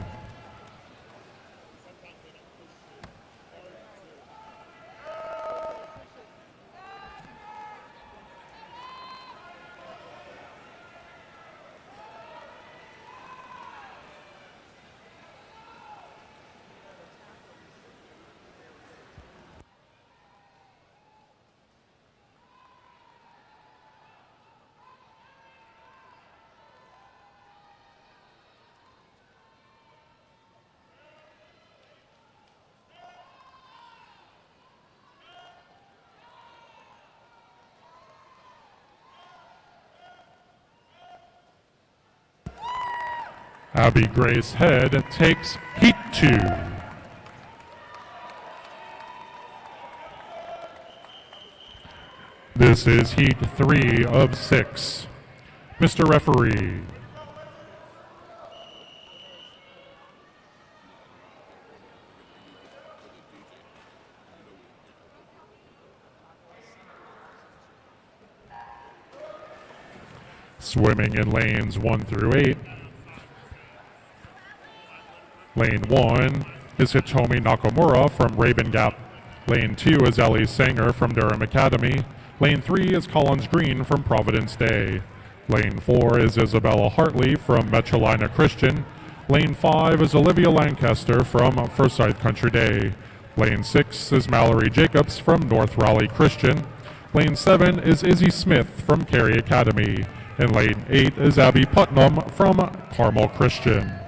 Abby Grace Head takes heat 2. This is heat 3 of 6. Mr. Referee. Swimming in lanes 1 through 8. Lane 1 is Hitomi Nakamura from Raven Gap. Lane 2 is Ellie Sanger from Durham Academy. Lane 3 is Collins Green from Providence Day. Lane 4 is Isabella Hartley from Metrolina Christian. Lane 5 is Olivia Lancaster from Forsyth Country Day. Lane 6 is Mallory Jacobs from North Raleigh Christian. Lane 7 is Izzy Smith from Cary Academy. And lane 8 is Abby Putnam from Carmel Christian.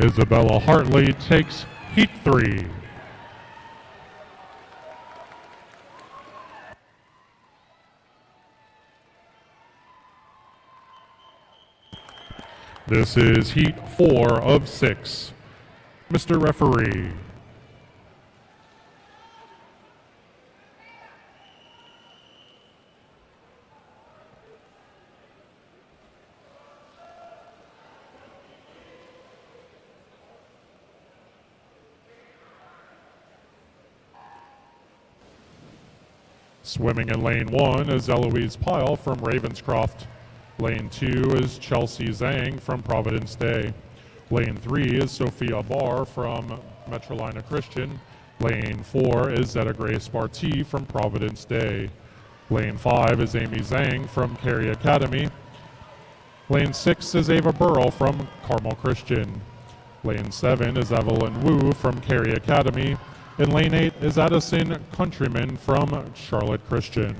Isabella Hartley takes heat 3. This is heat 4 of 6. Mr. Referee. Swimming in lane 1 is Eloise Pyle from Ravenscroft. Lane 2 is Chelsea Zhang from Providence Day. Lane 3 is Sophia Barr from Metrolina Christian. Lane 4 is Zeta Grace Barty from Providence Day. Lane 5 is Amy Zhang from Cary Academy. Lane 6 is Ava Burrell from Carmel Christian. Lane 7 is Evelyn Wu from Cary Academy. And lane 8 is Addison Countryman from Charlotte Christian.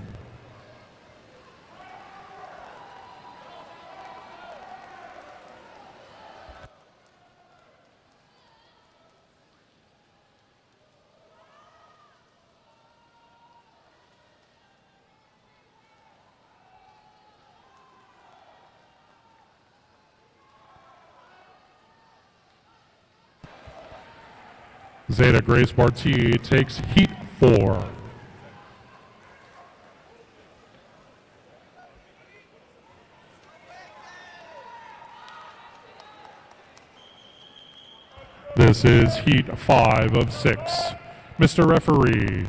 Zeta Grace Barty takes heat 4. This is heat 5 of 6. Mr. Referee.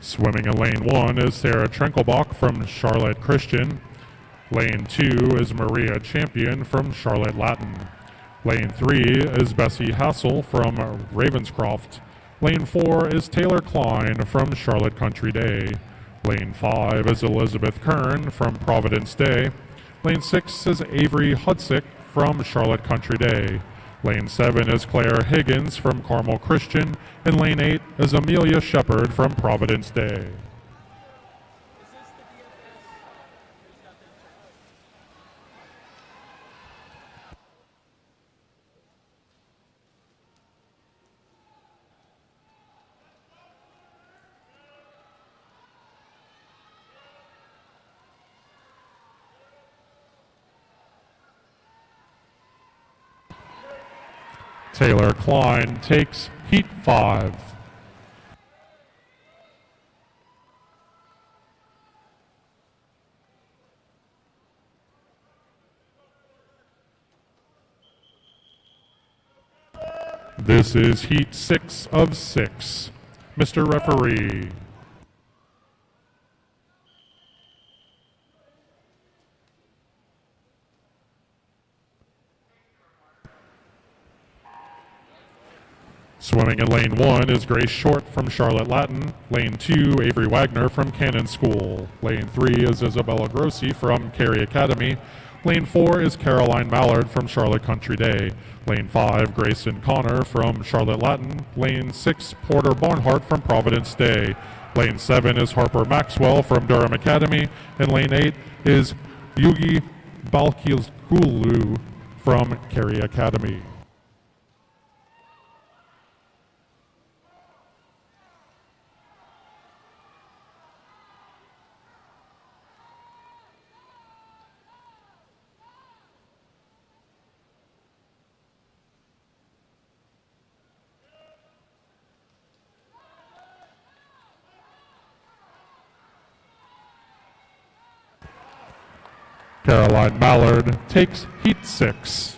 Swimming in lane 1 is Sarah Trenkelbach from Charlotte Christian. Lane 2 is Maria Champion from Charlotte Latin. Lane 3 is Bessie Hassel from Ravenscroft. Lane 4 is Taylor Klein from Charlotte Country Day. Lane 5 is Elizabeth Kern from Providence Day. Lane 6 is Avery Hudsick from Charlotte Country Day. Lane 7 is Claire Higgins from Carmel Christian, and Lane 8 is Amelia Shepard from Providence Day. Taylor Klein takes heat 5. This is heat 6 of 6. Mr. Referee. Swimming in lane 1 is Grace Short from Charlotte Latin. Lane 2, Avery Wagner from Cannon School. Lane 3 is Isabella Grossi from Cary Academy. Lane 4 is Caroline Mallard from Charlotte Country Day. Lane 5, Grayson Connor from Charlotte Latin. Lane 6, Porter Barnhart from Providence Day. Lane 7 is Harper Maxwell from Durham Academy. And lane 8 is Yugi Balkizgulu from Cary Academy. Caroline Mallard takes heat 6.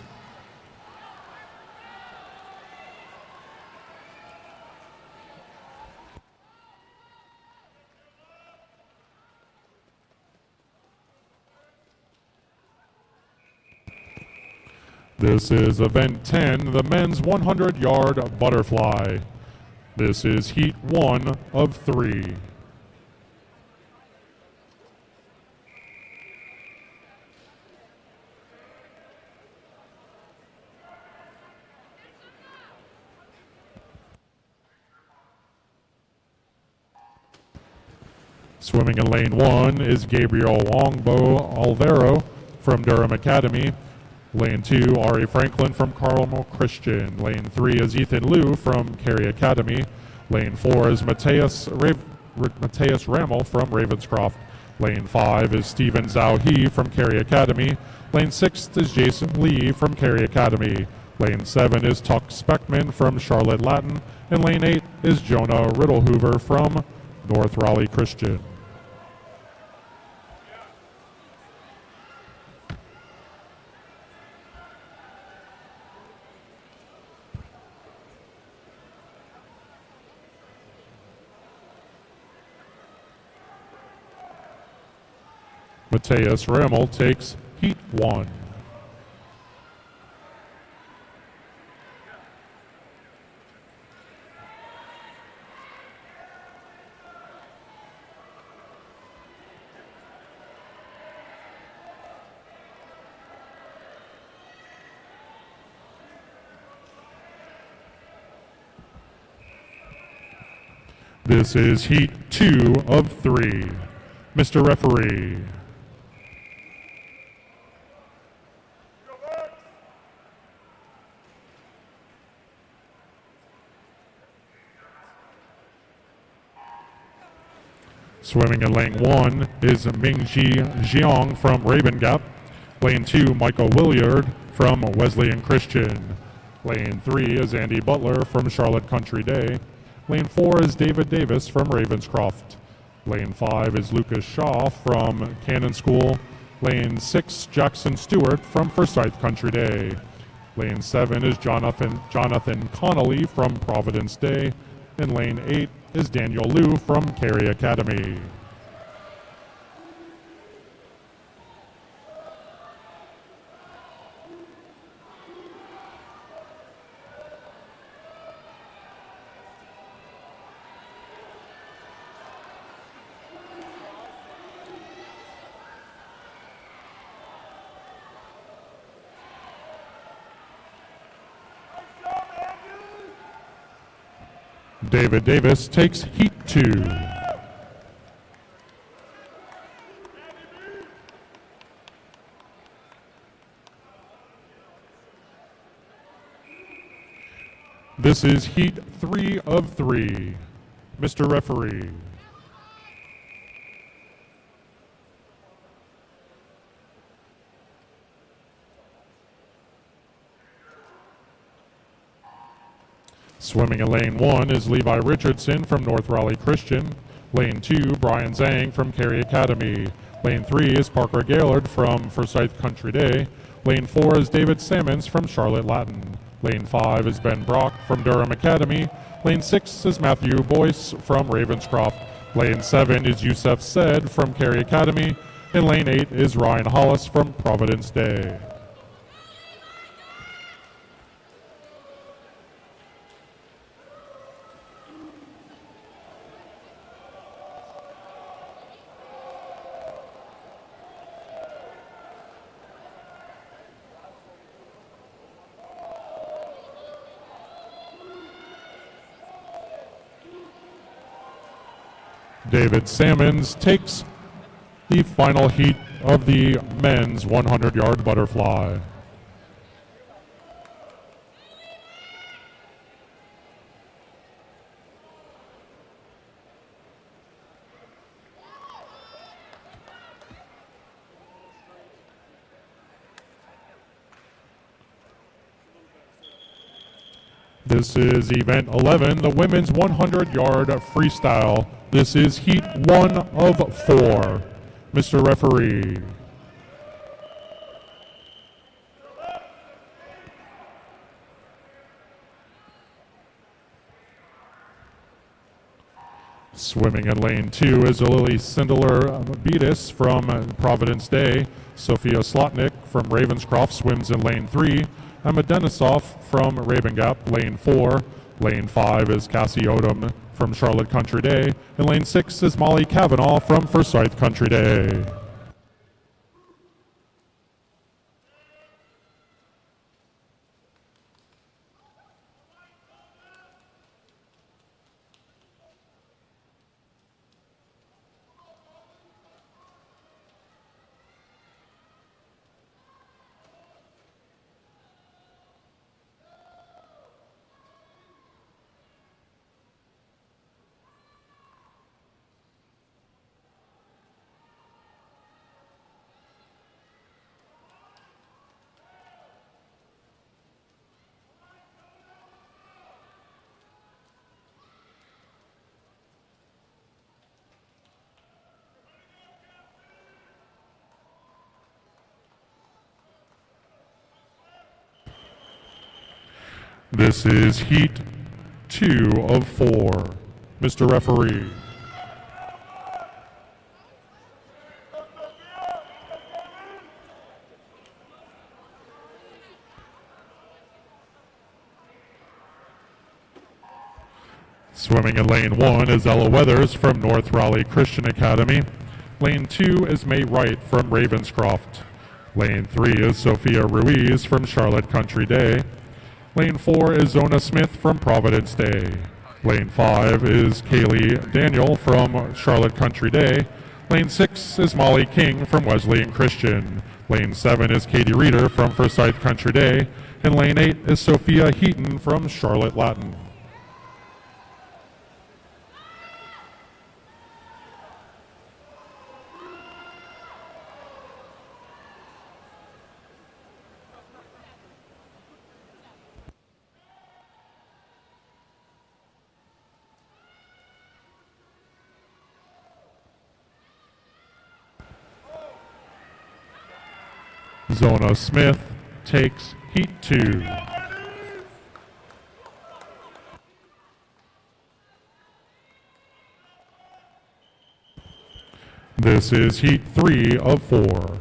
This is event 10, the men's 100-yard butterfly. This is heat 1 of 3. Swimming in lane 1 is Gabriel Wongbo Alvaro from Durham Academy. Lane 2, Ari Franklin from Carmel Christian. Lane 3 is Ethan Liu from Cary Academy. Lane 4 is Mateus Rammel from Ravenscroft. Lane 5 is Steven Zhao He from Cary Academy. Lane 6 is Jason Lee from Cary Academy. Lane 7 is Tuck Speckman from Charlotte Latin. And lane 8 is Jonah Riddlehoover from North Raleigh Christian. Mateus Ramel takes Heat 1. This is Heat 2 of 3. Mr. Referee. Swimming in lane 1 is Mingji Jiang from Raven Gap. Lane 2, Michael Williard from Wesleyan Christian. Lane 3 is Andy Butler from Charlotte Country Day. Lane 4 is David Davis from Ravenscroft. Lane 5 is Lucas Shaw from Cannon School. Lane 6, Jackson Stewart from Forsyth Country Day. Lane 7 is Jonathan Connolly from Providence Day. And lane 8 is Daniel Liu from Cary Academy. David Davis takes Heat 2. This is Heat 3 of 3. Mr. Referee. Swimming in lane 1 is Levi Richardson from North Raleigh Christian. Lane 2, Brian Zhang from Cary Academy. Lane 3 is Parker Gaylord from Forsyth Country Day. Lane 4 is David Sammons from Charlotte Latin. Lane 5 is Ben Brock from Durham Academy. Lane 6 is Matthew Boyce from Ravenscroft. Lane 7 is Youssef Said from Cary Academy. And lane 8 is Ryan Hollis from Providence Day. David Sammons takes the final heat of the men's 100-yard butterfly. This is event 11, the women's 100-yard freestyle. This is heat 1 of 4. Mr. Referee. Swimming in lane 2 is Lily Sindler-Beatis from Providence Day. Sophia Slotnick from Ravenscroft swims in lane 3. Emma Denisov from Raven Gap, lane 4. Lane 5 is Cassie Odom from Charlotte Country Day. And lane 6 is Molly Cavanaugh from Forsyth Country Day. This is heat 2 of 4. Mr. Referee. Swimming in lane 1 is Ella Weathers from North Raleigh Christian Academy. Lane 2 is May Wright from Ravenscroft. Lane 3 is Sophia Ruiz from Charlotte Country Day. Lane 4 is Zona Smith from Providence Day. Lane 5 is Kaylee Daniel from Charlotte Country Day. Lane 6 is Molly King from Wesleyan Christian. Lane 7 is Katie Reeder from Forsyth Country Day. And lane 8 is Sophia Heaton from Charlotte Latin. Zona Smith takes heat 2. This is heat 3 of 4.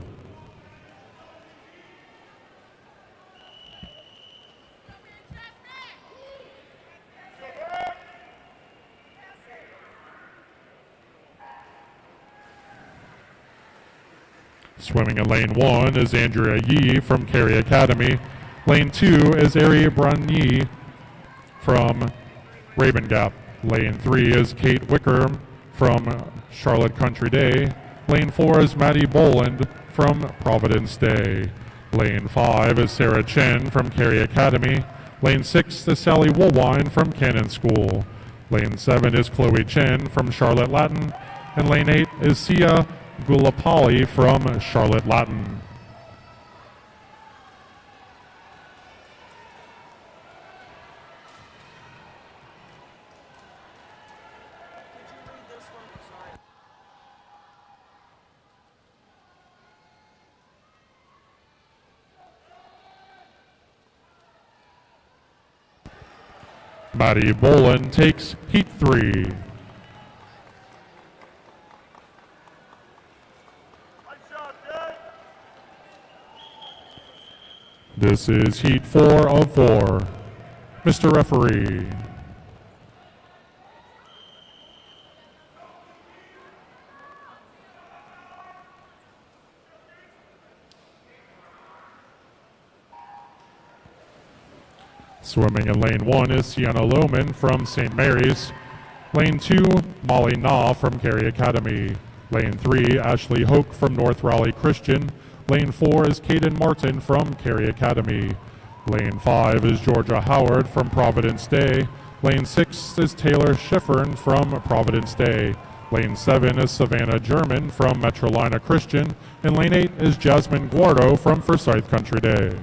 Swimming in lane 1 is Andrea Yee from Cary Academy. Lane 2 is Ari Brunyi from Raven Gap. Lane 3 is Kate Wicker from Charlotte Country Day. Lane 4 is Maddie Boland from Providence Day. Lane 5 is Sarah Chen from Cary Academy. Lane 6 is Sally Woolwine from Cannon School. Lane 7 is Chloe Chen from Charlotte Latin. And lane 8 is Sia Gulapali from Charlotte Latin. Maddie Boland takes heat 3. This is heat 4 of 4. Mr. Referee. Swimming in lane 1 is Sienna Lohman from St. Mary's. Lane 2, Molly Na from Cary Academy. Lane 3, Ashley Hoke from North Raleigh Christian. Lane 4 is Caden Martin from Cary Academy. Lane 5 is Georgia Howard from Providence Day. Lane 6 is Taylor Schiffern from Providence Day. Lane 7 is Savannah German from Metrolina Christian. And lane 8 is Jasmine Guardo from Forsyth Country Day.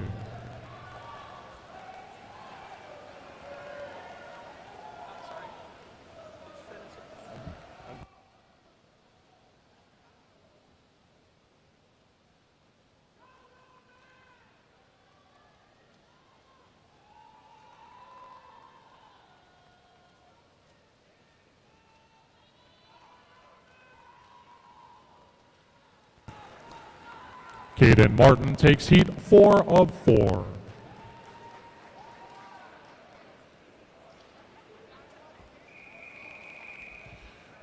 Caden Martin takes heat 4 of 4.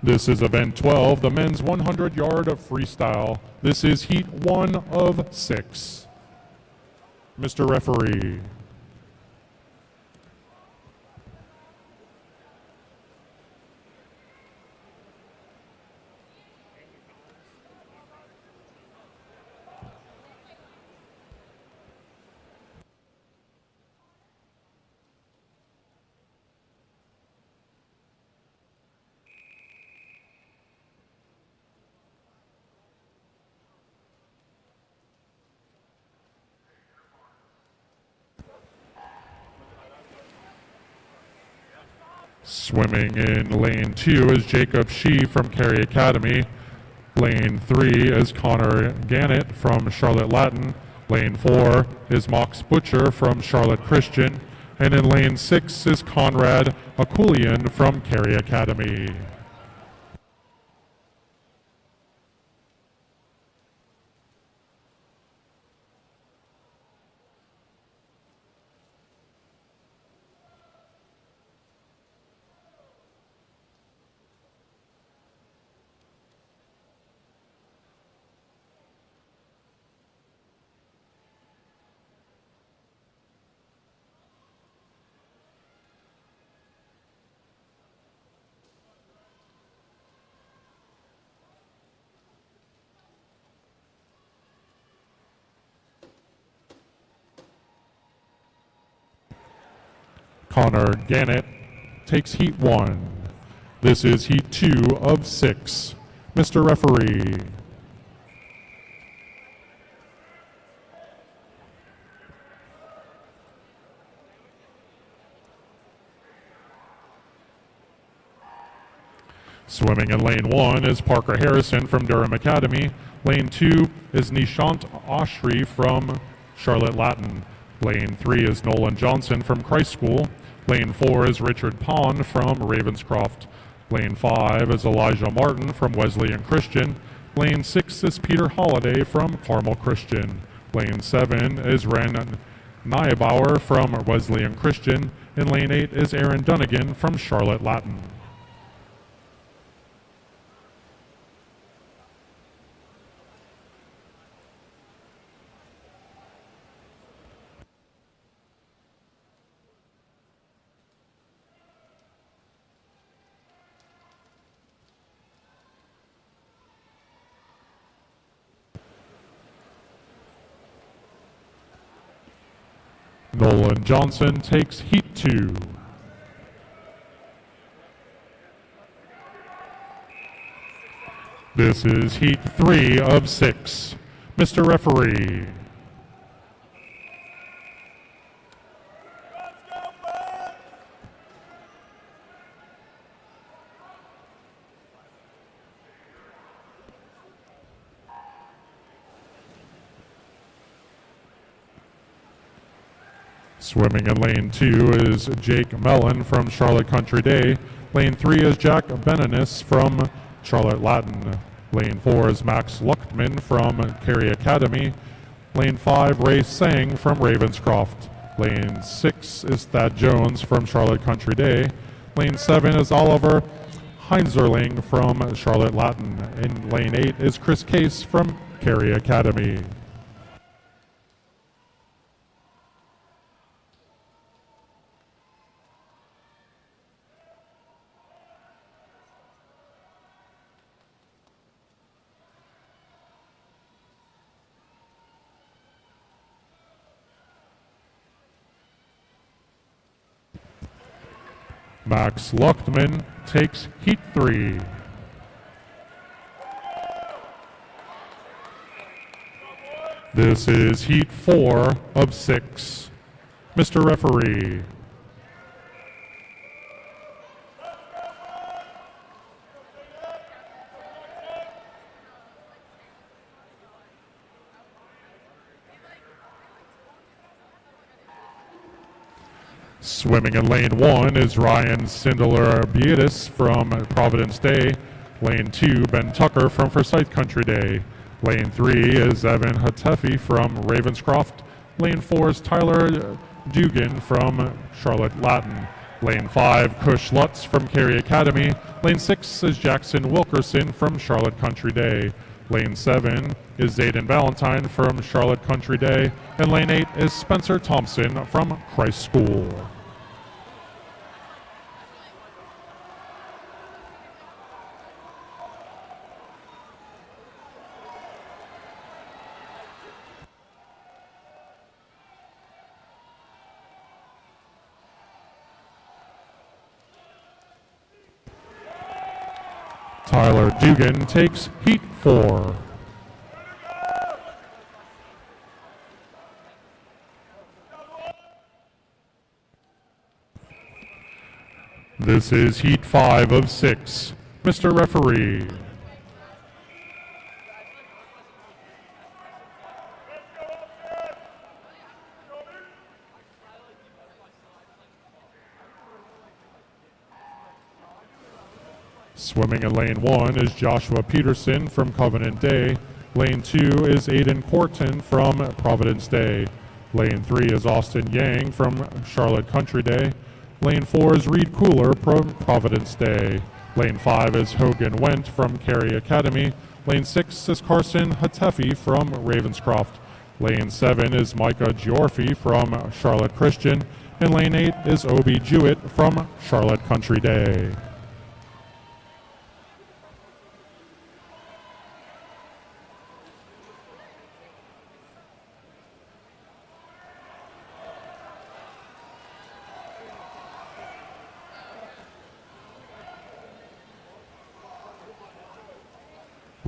This is event 12, the men's 100-yard freestyle. This is heat 1 of 6. Mr. Referee. Swimming in lane 2 is Jacob Shee from Cary Academy. Lane 3 is Connor Gannett from Charlotte Latin. Lane 4 is Mox Butcher from Charlotte Christian. And in lane 6 is Conrad Akulian from Cary Academy. Connor Gannett takes heat 1. This is heat 2 of 6. Mr. Referee. Swimming in lane 1 is Parker Harrison from Durham Academy. Lane 2 is Nishant Oshri from Charlotte Latin. Lane 3 is Nolan Johnson from Christ School. Lane 4 is Richard Pond from Ravenscroft. Lane 5 is Elijah Martin from Wesleyan Christian. Lane 6 is Peter Holliday from Carmel Christian. Lane 7 is Ren Niebauer from Wesleyan Christian. And lane 8 is Aaron Dunnigan from Charlotte Latin. Nolan Johnson takes heat 2. This is heat 3 of 6. Mr. Referee. Swimming in lane 2 is Jake Mellon from Charlotte Country Day. Lane 3 is Jack Benanis from Charlotte Latin. Lane 4 is Max Luchtman from Cary Academy. Lane 5, Ray Sang from Ravenscroft. Lane 6 is Thad Jones from Charlotte Country Day. Lane 7 is Oliver Heinzerling from Charlotte Latin. And lane 8 is Chris Case from Cary Academy. Max Luchtman takes heat 3. This is heat 4 of 6. Mr. Referee. Swimming in lane 1 is Ryan Sindler-Bietis from Providence Day. Lane 2, Ben Tucker from Forsyth Country Day. Lane 3 is Evan Hatefi from Ravenscroft. Lane 4 is Tyler Dugan from Charlotte Latin. Lane 5, Kush Lutz from Cary Academy. Lane 6 is Jackson Wilkerson from Charlotte Country Day. Lane 7 is Zayden Valentine from Charlotte Country Day. And lane 8 is Spencer Thompson from Christ School. Tyler Dugan takes heat 4. This is heat 5 of 6. Mr. Referee. Swimming in lane 1 is Joshua Peterson from Covenant Day. Lane 2 is Aiden Corton from Providence Day. Lane 3 is Austin Yang from Charlotte Country Day. Lane 4 is Reed Cooler from Providence Day. Lane 5 is Hogan Wendt from Cary Academy. Lane 6 is Carson Hatefi from Ravenscroft. Lane 7 is Micah Giorfi from Charlotte Christian. And lane 8 is Obi Jewett from Charlotte Country Day.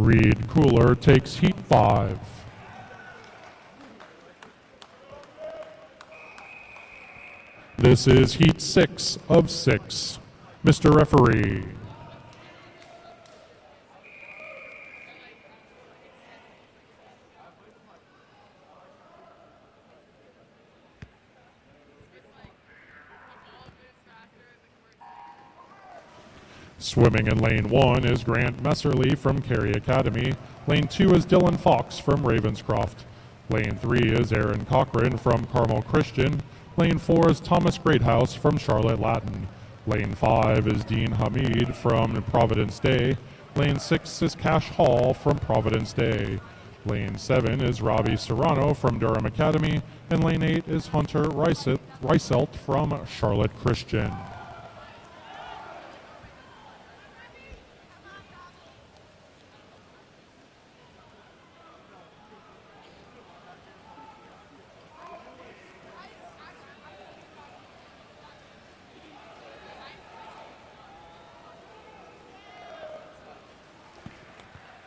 Reed Cooler takes Heat 5. This is Heat 6 of 6. Mr. Referee. Swimming in lane 1 is Grant Messerly from Cary Academy. Lane 2 is Dylan Fox from Ravenscroft. Lane 3 is Aaron Cochran from Carmel Christian. Lane 4 is Thomas Greathouse from Charlotte Latin. Lane 5 is Dean Hamid from Providence Day. Lane 6 is Cash Hall from Providence Day. Lane 7 is Robbie Serrano from Durham Academy. And Lane 8 is Hunter Reiselt from Charlotte Christian.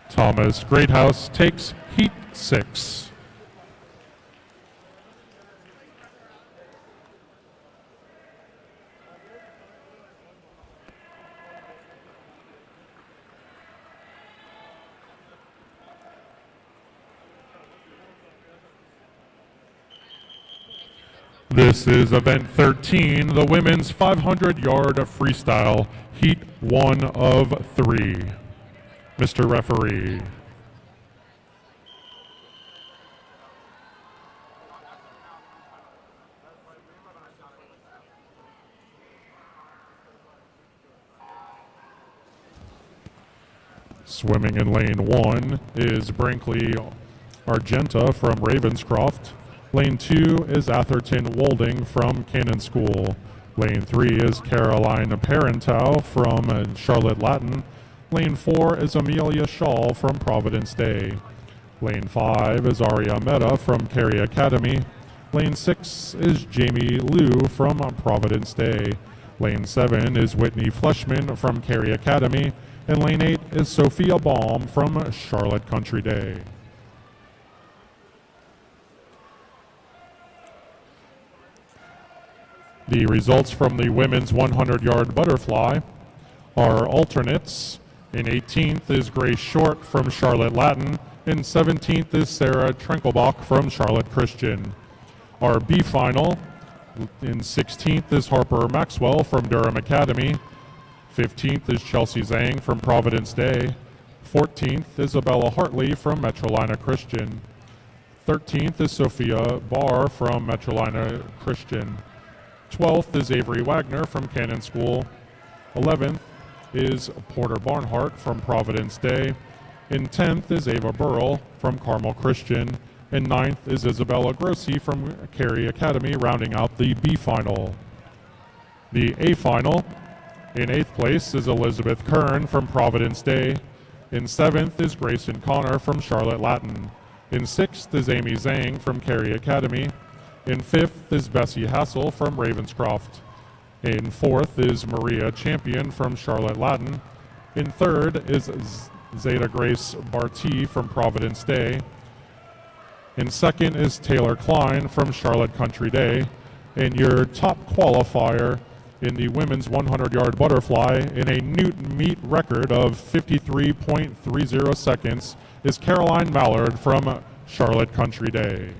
Thomas Greathouse takes Heat 6. This is event 13, the women's 500-yard freestyle, Heat 1 of 3. Mr. Referee. Swimming in lane 1 is Brinkley Argenta from Ravenscroft. Lane 2 is Atherton Wolding from Cannon School. Lane 3 is Caroline Parentow from Charlotte Latin. Lane 4 is Amelia Shaw from Providence Day. Lane 5 is Aria Mehta from Cary Academy. Lane 6 is Jamie Liu from Providence Day. Lane 7 is Whitney Fleshman from Cary Academy. And Lane 8 is Sophia Baum from Charlotte Country Day. The results from the women's 100-yard butterfly are alternates. In 18th is Grace Short from Charlotte Latin. In 17th is Sarah Trenkelbach from Charlotte Christian. Our B final, in 16th is Harper Maxwell from Durham Academy. 15th is Chelsea Zhang from Providence Day. 14th, Isabella Hartley from Metrolina Christian. 13th is Sophia Barr from Metrolina Christian. 12th is Avery Wagner from Cannon School. 11th is Porter Barnhart from Providence Day. In 10th is Ava Burrell from Carmel Christian. And 9th is Isabella Grossi from Cary Academy, rounding out the B final. The A final, in 8th place is Elizabeth Kern from Providence Day. In 7th is Grayson Connor from Charlotte Latin. In 6th is Amy Zhang from Cary Academy. In 5th is Bessie Hassel from Ravenscroft. In 4th is Maria Champion from Charlotte Latin. In 3rd is Zeta Grace Barty from Providence Day. In 2nd is Taylor Klein from Charlotte Country Day. And your top qualifier in the women's 100-yard butterfly in a Newton meet record of 53.30 seconds is Caroline Mallard from Charlotte Country Day.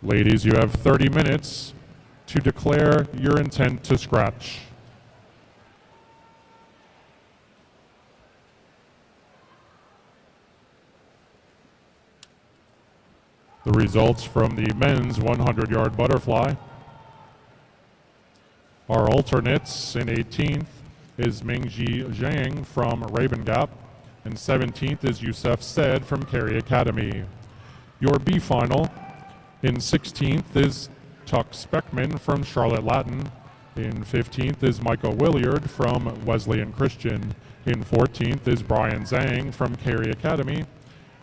Ladies, you have 30 minutes to declare your intent to scratch. The results from the men's 100-yard butterfly. Our alternates in 18th is Mingji Zhang from Raven Gap, and 17th is Youssef Said from Cary Academy. Your B final, in 16th is Tuck Speckman from Charlotte Latin. In 15th is Michael Williard from Wesleyan Christian. In 14th is Brian Zhang from Cary Academy.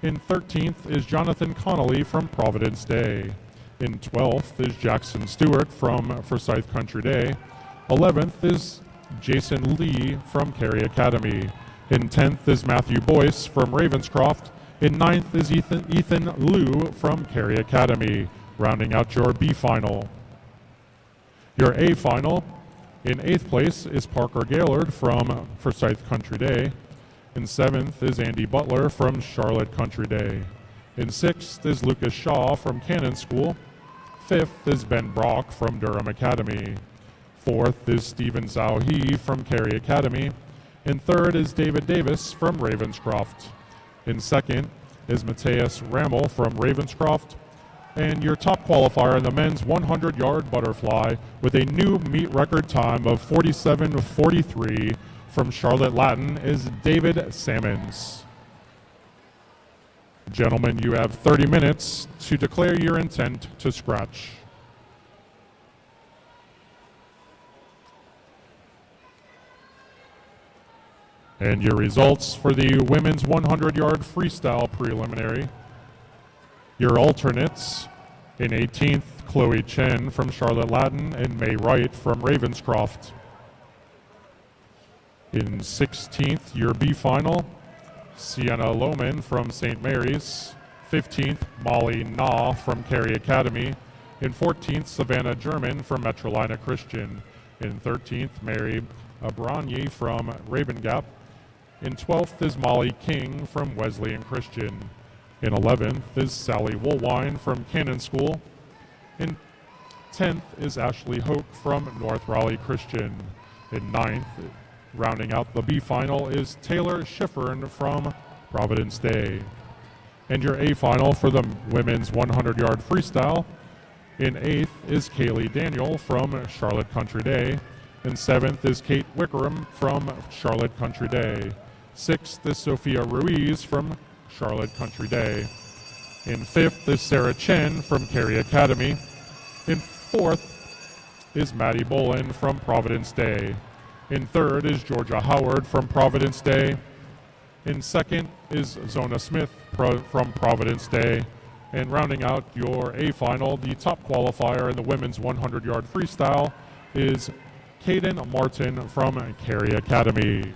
In 13th is Jonathan Connolly from Providence Day. In 12th is Jackson Stewart from Forsyth Country Day. 11th is Jason Lee from Cary Academy. In 10th is Matthew Boyce from Ravenscroft. In 9th is Ethan Liu from Cary Academy, rounding out your B final. Your A final, in 8th place is Parker Gaylord from Forsyth Country Day. In 7th is Andy Butler from Charlotte Country Day. In 6th is Lucas Shaw from Cannon School. 5th is Ben Brock from Durham Academy. 4th is Stephen Zhao He from Cary Academy. In 3rd is David Davis from Ravenscroft. In 2nd is Mateus Rammel from Ravenscroft. And your top qualifier in the men's 100-yard butterfly with a new meet record time of 47:43 from Charlotte Latin is David Salmons. Gentlemen, you have 30 minutes to declare your intent to scratch. And your results for the women's 100-yard freestyle preliminary. Your alternates, in 18th, Chloe Chen from Charlotte Latin and May Wright from Ravenscroft. In 16th, your B final, Sienna Lohman from St. Mary's. 15th, Molly Na from Cary Academy. In 14th, Savannah German from Metrolina Christian. In 13th, Mary Abranyi from Raven Gap. In 12th is Molly King from Wesleyan Christian. In 11th is Sally Woolwine from Cannon School. In 10th is Ashley Hoke from North Raleigh Christian. In 9th, rounding out the B final, is Taylor Schiffern from Providence Day. And your A final for the women's 100-yard freestyle. In 8th is Kaylee Daniel from Charlotte Country Day. In 7th is Kate Wickerham from Charlotte Country Day. 6th is Sophia Ruiz from Charlotte Country Day. In 5th is Sarah Chen from Cary Academy. In 4th is Maddie Bolin from Providence Day. In 3rd is Georgia Howard from Providence Day. In 2nd is Zona Smith from Providence Day. And rounding out your A final, the top qualifier in the women's 100-yard freestyle is Caden Martin from Cary Academy.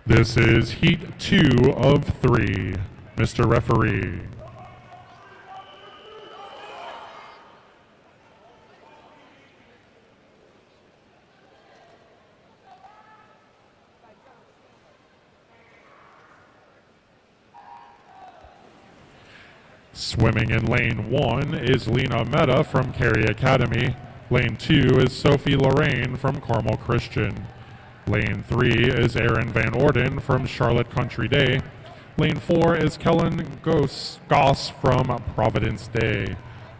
This is Heat 2 of 3. Mr. Referee. Swimming in lane 1 is Lena Mehta from Cary Academy. Lane 2 is Sophie Lorraine from Carmel Christian. Lane 3 is Aaron Van Orden from Charlotte Country Day. Lane 4 is Kellen Goss from Providence Day.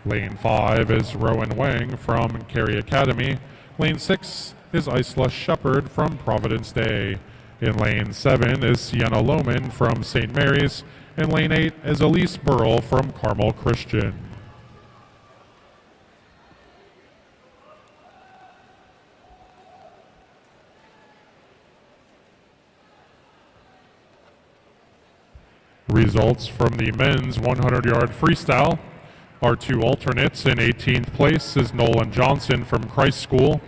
Lane 5 is Rowan Wang from Cary Academy. Lane 6 is Isla Shepard from Providence Day. In lane 7 is Sienna Lohman from St. Mary's. And lane 8 is Elise Burrell from Carmel Christian. Results from the men's 100-yard freestyle. Our two alternates: in 18th place is Nolan Johnson from Christ School.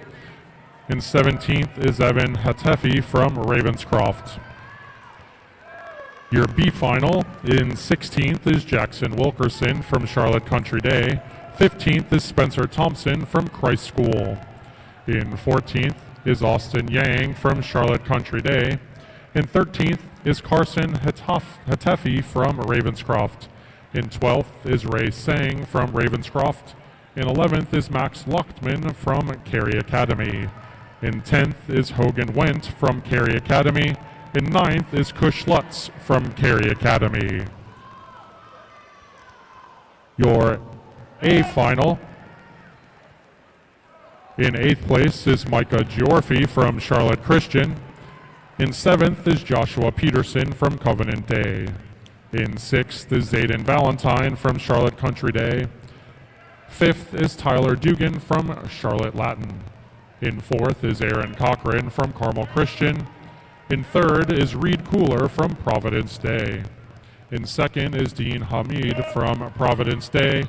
In 17th is Evan Hatefi from Ravenscroft. Your B final: in 16th is Jackson Wilkerson from Charlotte Country Day. 15th is Spencer Thompson from Christ School. In 14th is Austin Yang from Charlotte Country Day. In 13th is Carson Hatefi from Ravenscroft. In 12th is Ray Sang from Ravenscroft. In 11th is Max Luchtman from Cary Academy. In 10th is Hogan Wendt from Cary Academy. In 9th is Kush Lutz from Cary Academy. Your A final. In 8th place is Micah Giorfi from Charlotte Christian. In 7th is Joshua Peterson from Covenant Day. In 6th is Zayden Valentine from Charlotte Country Day. 5th is Tyler Dugan from Charlotte Latin. In 4th is Aaron Cochran from Carmel Christian. In 3rd is Reed Cooler from Providence Day. In 2nd is Dean Hamid from Providence Day.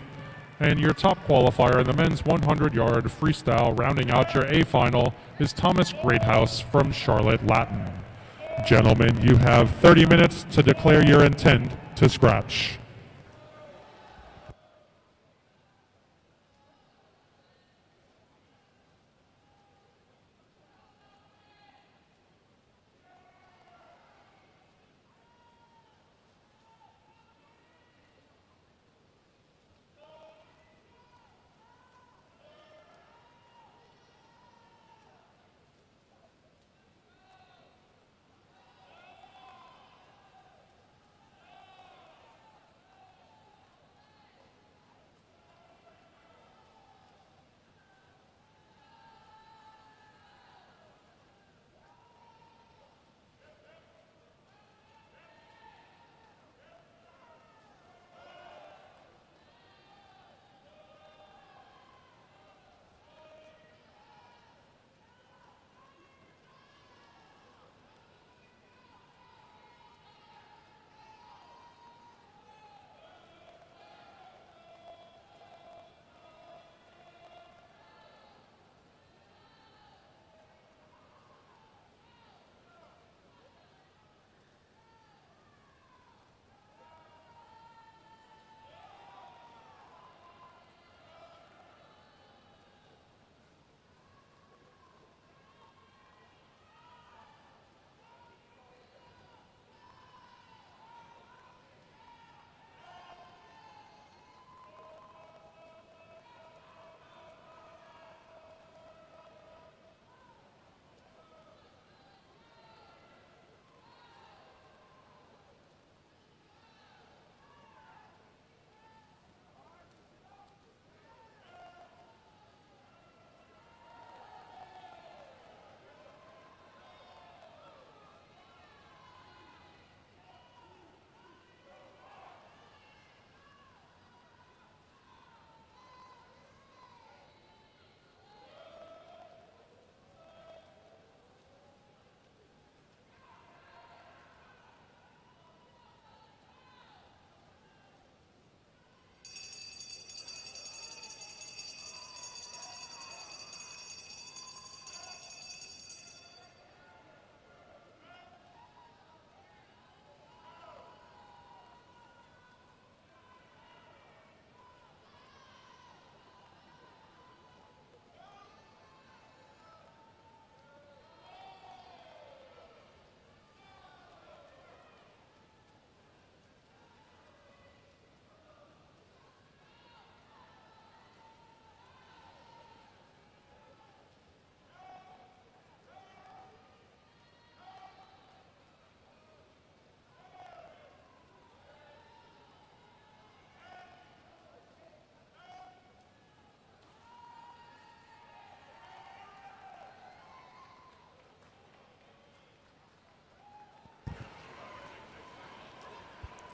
And your top qualifier in the men's 100-yard freestyle, rounding out your A final, is Thomas Greathouse from Charlotte Latin. Gentlemen, you have 30 minutes to declare your intent to scratch.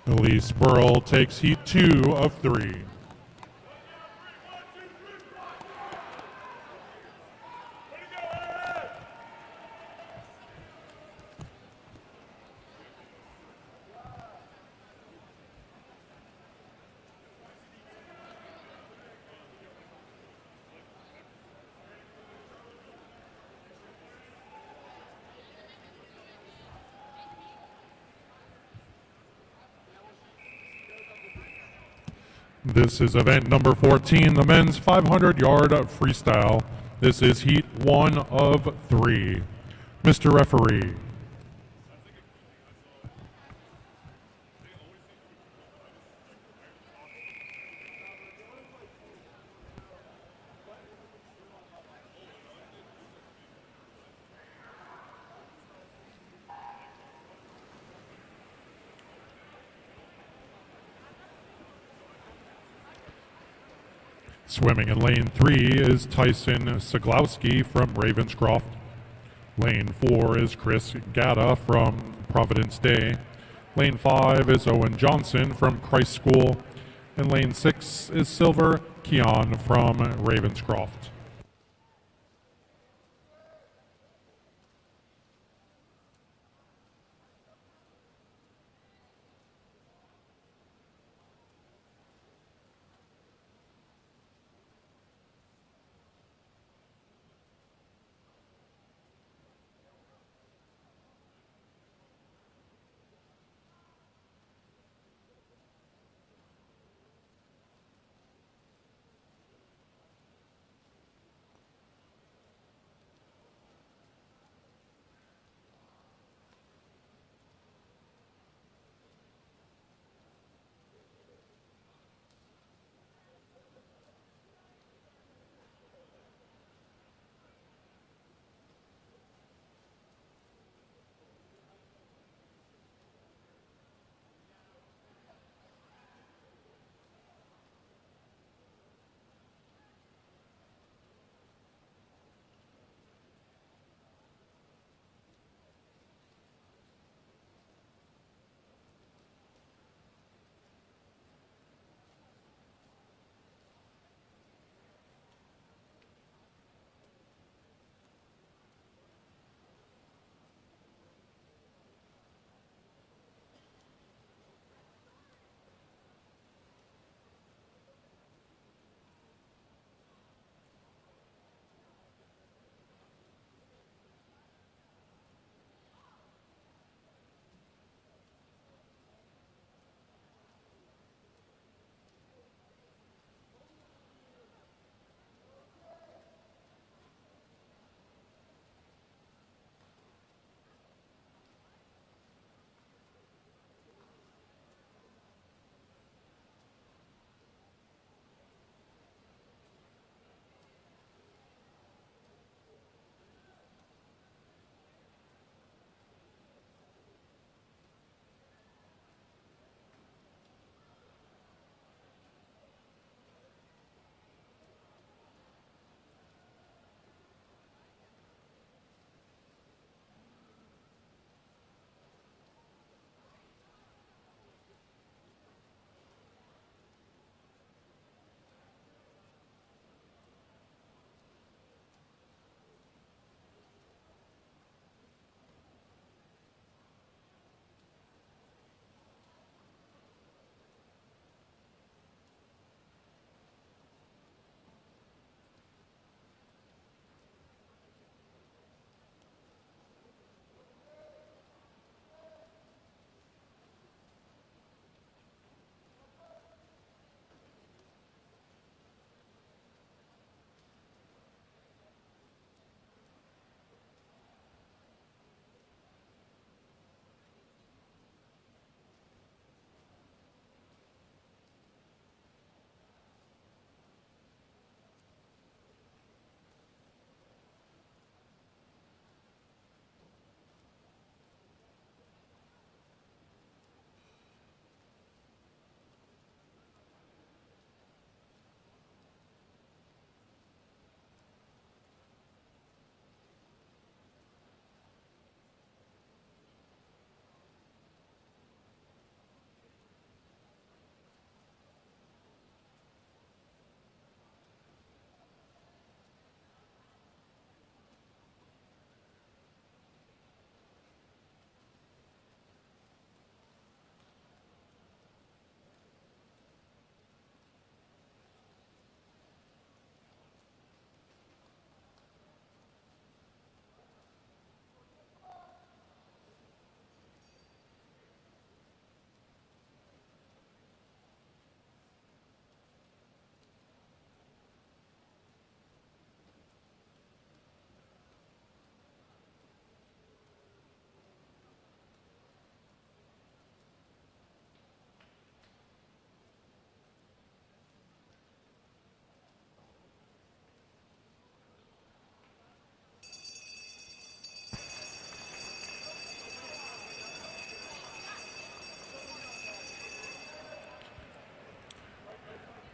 Elise Burrell takes heat 2 of 3. This is event number 14, the men's 500-yard freestyle. This is heat 1 of 3. Mr. Referee. Swimming in lane 3 is Tyson Siglowski from Ravenscroft. Lane 4 is Chris Gatta from Providence Day. Lane 5 is Owen Johnson from Christ School. And lane 6 is Silver Keon from Ravenscroft.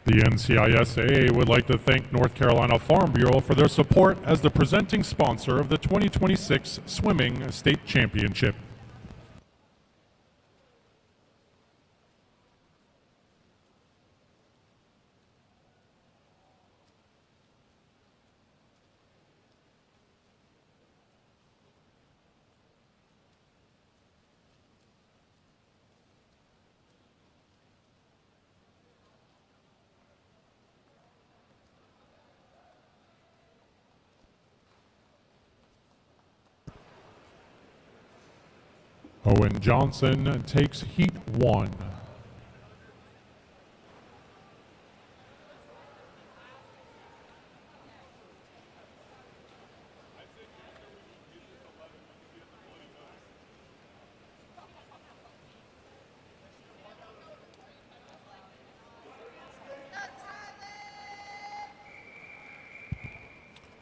The NCISAA would like to thank North Carolina Farm Bureau for their support as the presenting sponsor of the 2026 Swimming State Championship. Owen Johnson takes heat 1.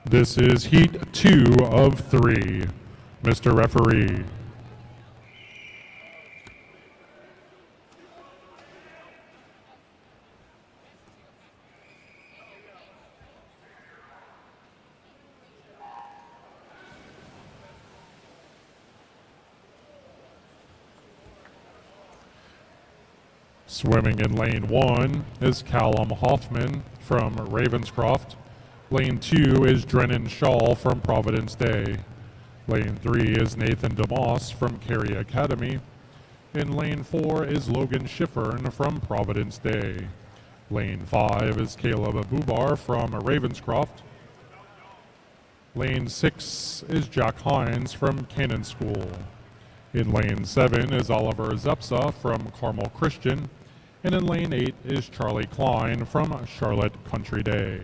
This is heat 2 of 3. Mr. Referee. Swimming in lane 1 is Callum Hoffman from Ravenscroft. Lane 2 is Drennan Shaw from Providence Day. Lane 3 is Nathan DeMoss from Cary Academy. In lane 4 is Logan Schiffern from Providence Day. Lane 5 is Caleb Abubar from Ravenscroft. Lane 6 is Jack Hines from Cannon School. In lane 7 is Oliver Zepsa from Carmel Christian. And in lane 8 is Charlie Klein from Charlotte Country Day.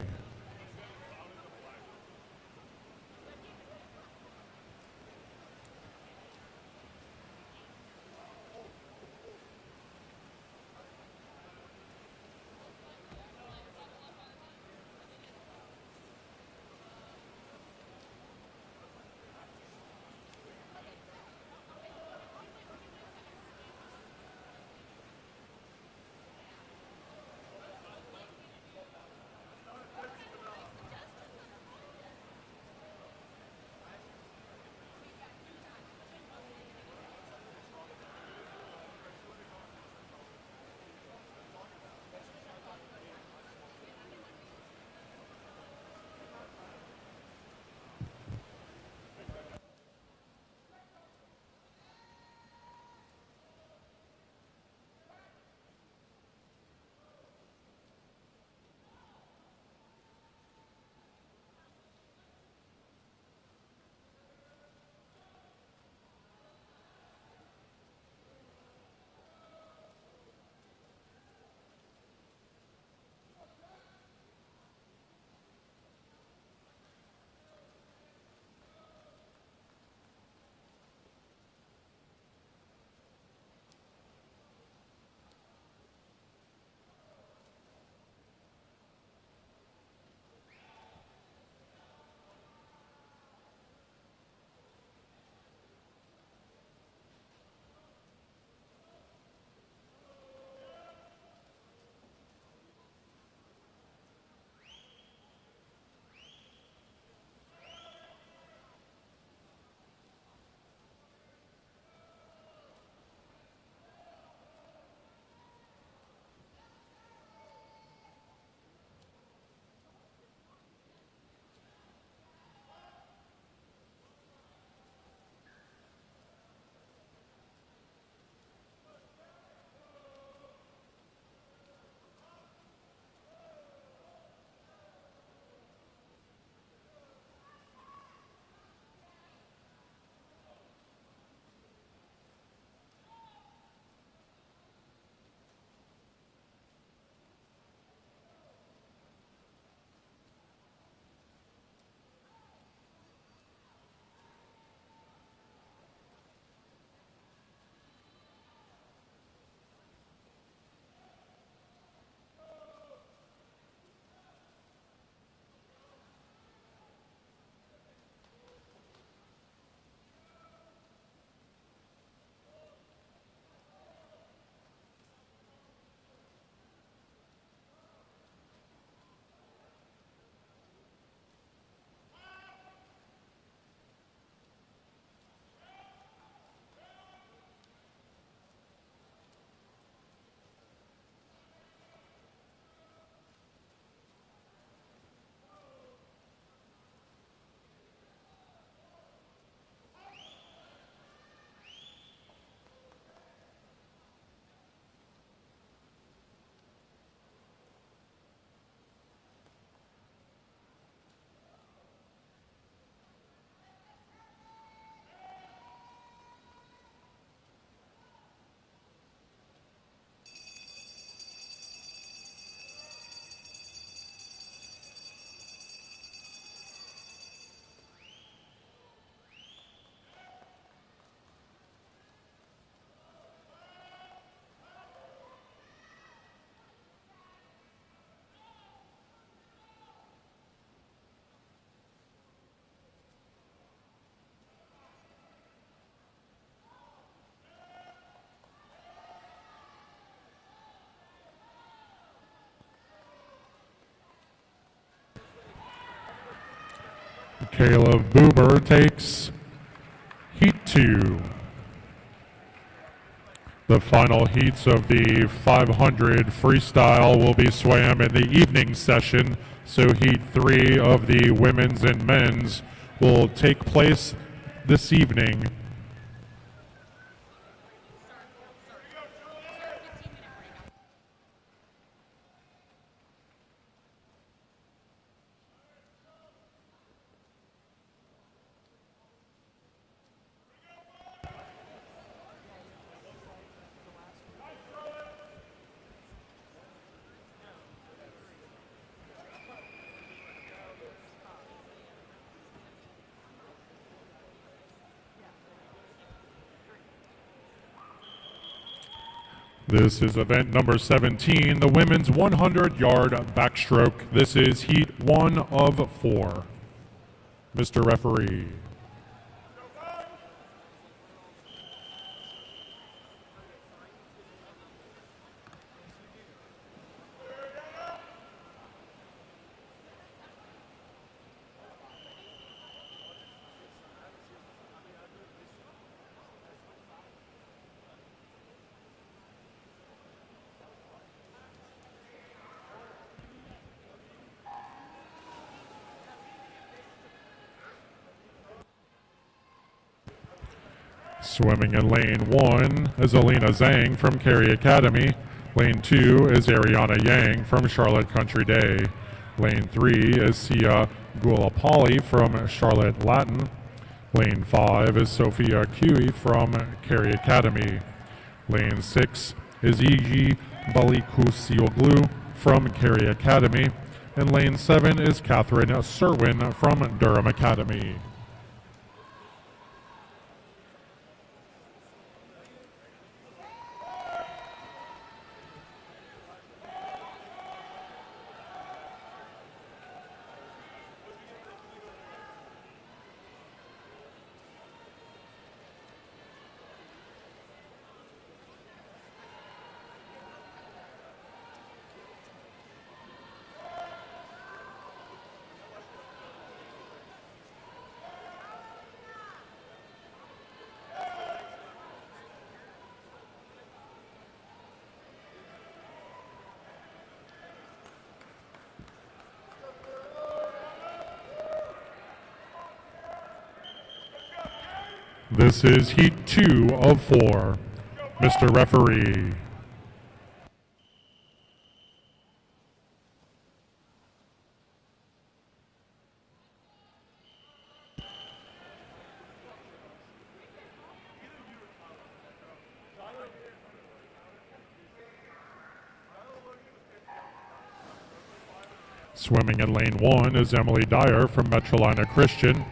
Caleb Boober takes Heat 2. The final heats of the 500 freestyle will be swam in the evening session, so Heat 3 of the women's and men's will take place this evening. This is event number 17, the women's 100-yard backstroke. This is heat 1 of 4. Mr. Referee. Swimming in lane 1 is Alina Zhang from Cary Academy. Lane 2 is Ariana Yang from Charlotte Country Day. Lane 3 is Sia Gulapali from Charlotte Latin. Lane 5 is Sophia Cui from Cary Academy. Lane 6 is Iji Balikusioglu from Cary Academy. And lane 7 is Catherine Serwin from Durham Academy. This is heat 2 of 4. Mr. Referee. Swimming in lane 1 is Emily Dyer from Metrolina Christian.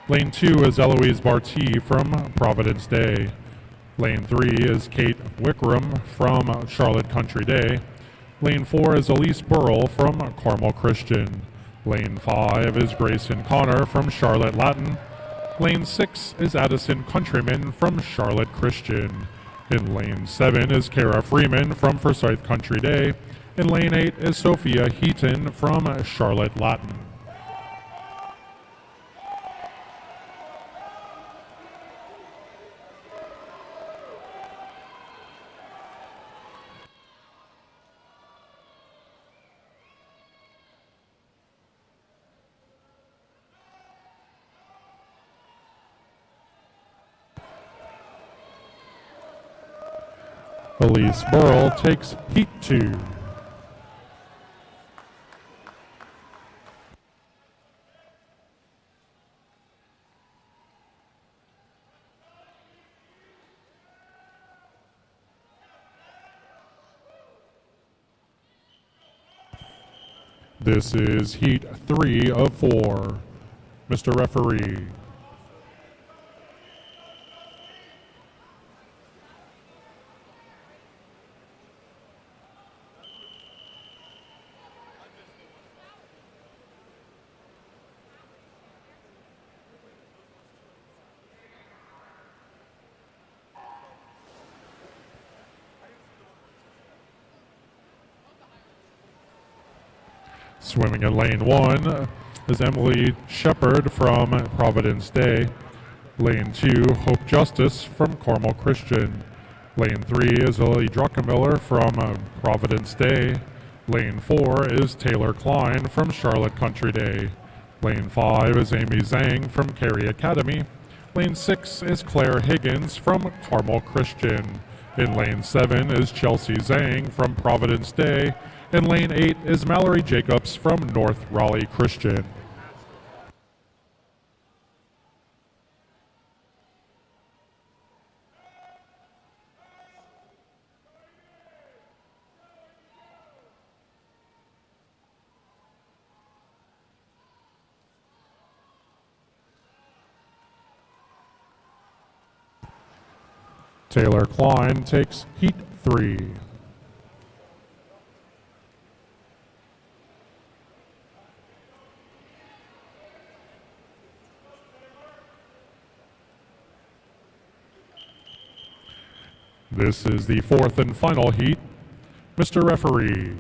Lane 2 is Eloise Barty from Providence Day. Lane 3 is Kate Wickram from Charlotte Country Day. Lane 4 is Elise Burrell from Carmel Christian. Lane 5 is Grayson Connor from Charlotte Latin. Lane 6 is Addison Countryman from Charlotte Christian. In lane 7 is Kara Freeman from Forsyth Country Day. In lane 8 is Sophia Heaton from Charlotte Latin. Elise Burrell takes heat 2. This is heat 3 of 4. Mr. Referee. Swimming in lane 1 is Emily Shepard from Providence Day. Lane 2, Hope Justice from Carmel Christian. Lane 3 is Lily Druckenmiller from Providence Day. Lane 4 is Taylor Klein from Charlotte Country Day. Lane 5 is Amy Zhang from Cary Academy. Lane 6 is Claire Higgins from Carmel Christian. In Lane 7 is Chelsea Zhang from Providence Day. In Lane 8 is Mallory Jacobs from North Raleigh Christian. Taylor Klein takes heat 3. This is the fourth and final heat. Mr. Referee.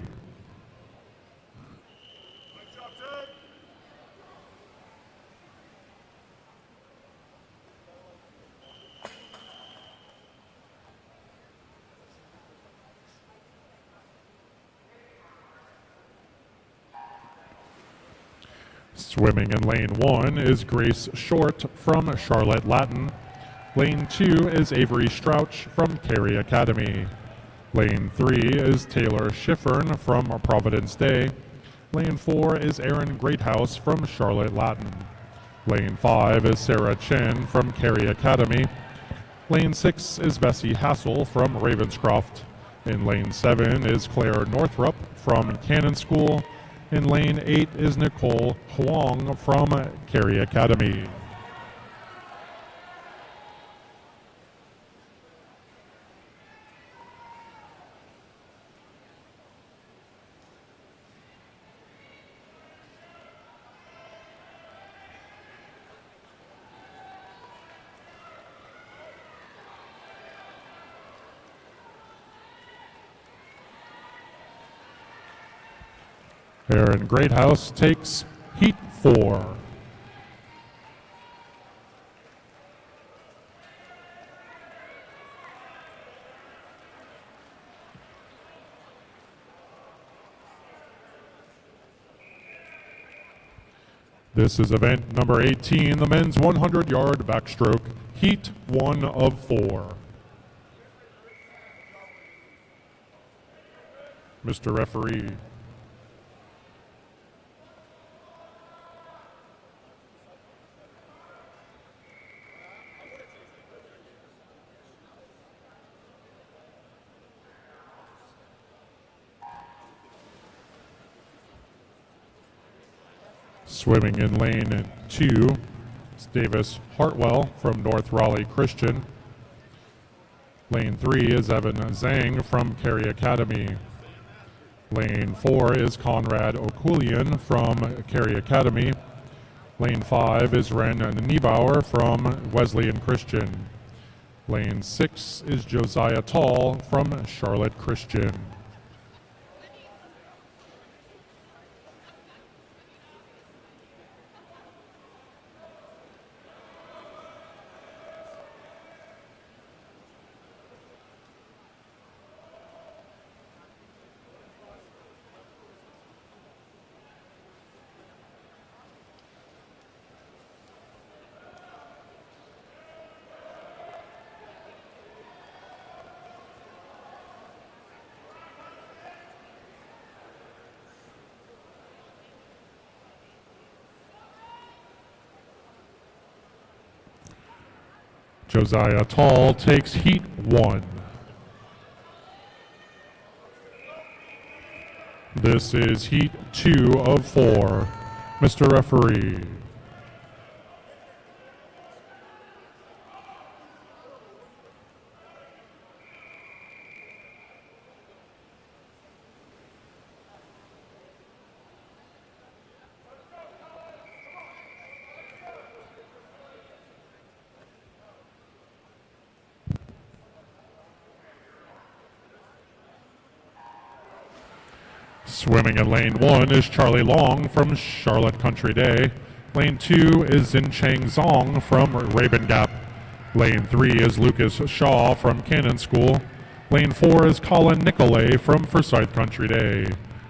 Swimming in lane 1 is Grace Short from Charlotte Latin. Lane 2 is Avery Strouch from Cary Academy. Lane 3 is Taylor Schiffern from Providence Day. Lane 4 is Aaron Greathouse from Charlotte Latin. Lane 5 is Sarah Chen from Cary Academy. Lane 6 is Bessie Hassel from Ravenscroft. In lane 7 is Claire Northrup from Cannon School. In lane 8 is Nicole Huang from Cary Academy. Aaron Greathouse takes heat 4. This is event number 18, the men's 100-yard backstroke, heat 1 of 4. Mr. Referee. Swimming in lane 2 is Davis Hartwell from North Raleigh Christian. Lane 3 is Evan Zhang from Cary Academy. Lane 4 is Conrad Okulian from Cary Academy. Lane 5 is Ren Niebauer from Wesleyan Christian. Lane 6 is Josiah Tall from Charlotte Christian. Josiah Tall takes heat 1. This is heat 2 of 4. Mr. Referee. Swimming in lane 1 is Charlie Long from Charlotte Country Day. Lane 2 is Zin Chang Zong from Raven Gap. Lane 3 is Lucas Shaw from Cannon School. Lane 4 is Colin Nicolay from Forsyth Country Day.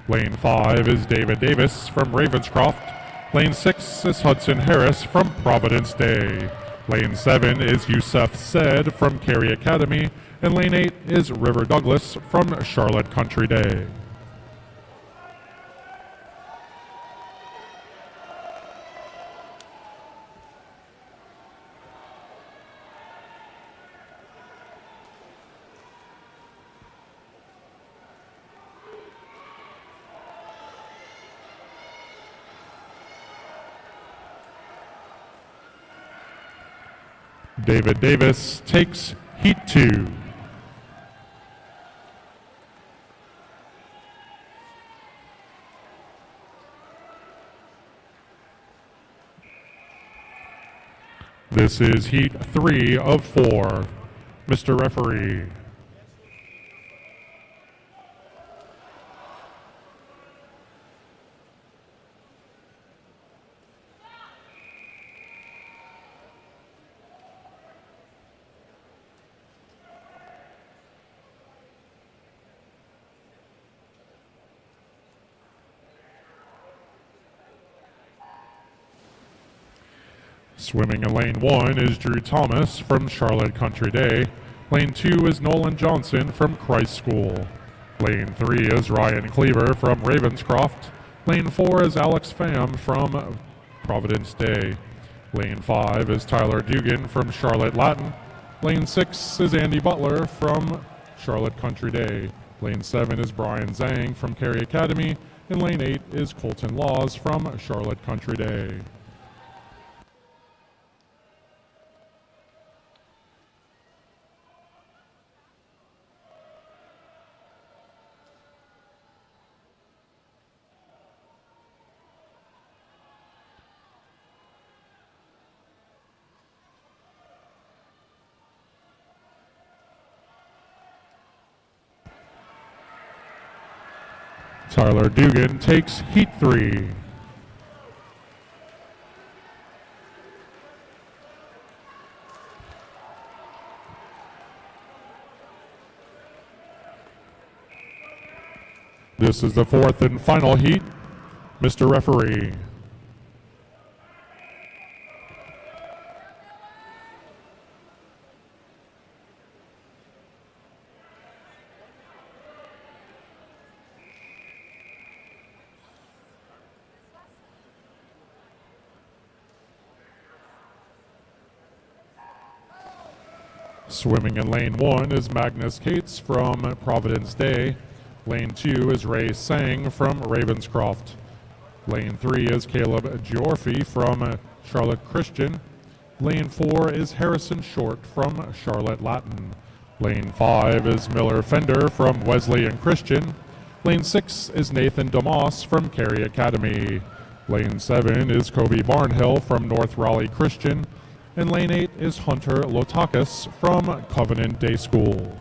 Lane 5 is David Davis from Ravenscroft. Lane 6 is Hudson Harris from Providence Day. Lane 7 is Yusef Said from Cary Academy. And lane 8 is River Douglas from Charlotte Country Day. David Davis takes Heat 2. This is Heat 3 of 4. Mr. Referee. Swimming in lane 1 is Drew Thomas from Charlotte Country Day. Lane 2 is Nolan Johnson from Christ School. Lane 3 is Ryan Cleaver from Ravenscroft. Lane 4 is Alex Pham from Providence Day. Lane 5 is Tyler Dugan from Charlotte Latin. Lane 6 is Andy Butler from Charlotte Country Day. Lane 7 is Brian Zhang from Cary Academy. And lane 8 is Colton Laws from Charlotte Country Day. Tyler Dugan takes Heat 3. This is the fourth and final heat. Mr. Referee. Swimming in lane 1 is Magnus Cates from Providence Day. Lane 2 is Ray Sang from Ravenscroft. Lane 3 is Caleb Giorfi from Charlotte Christian. Lane 4 is Harrison Short from Charlotte Latin. Lane 5 is Miller Fender from Wesleyan Christian. Lane 6 is Nathan DeMoss from Cary Academy. Lane 7 is Kobe Barnhill from North Raleigh Christian. And lane 8 is Hunter Lotakis from Covenant Day School.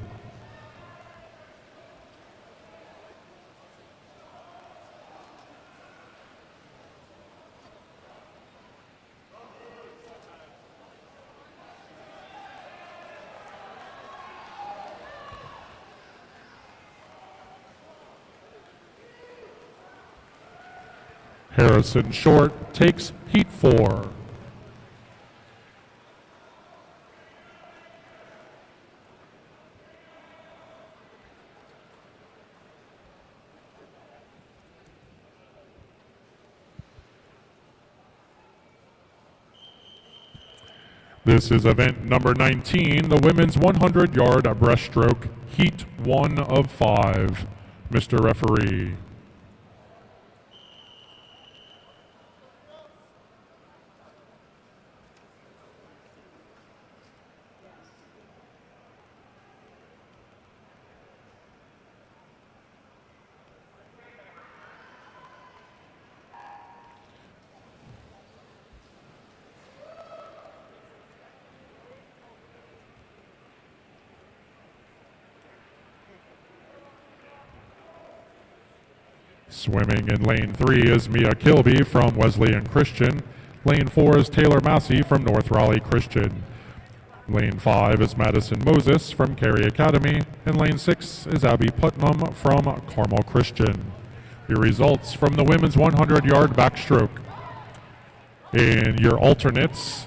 Harrison Short takes Heat 4. This is event number 19, the women's 100-yard breaststroke, Heat 1 of 5. Mr. Referee. Swimming in lane 3 is Mia Kilby from Wesleyan Christian. Lane 4 is Taylor Massey from North Raleigh Christian. Lane 5 is Madison Moses from Cary Academy. And lane 6 is Abby Putnam from Carmel Christian. Your results from the women's 100-yard backstroke. In your alternates,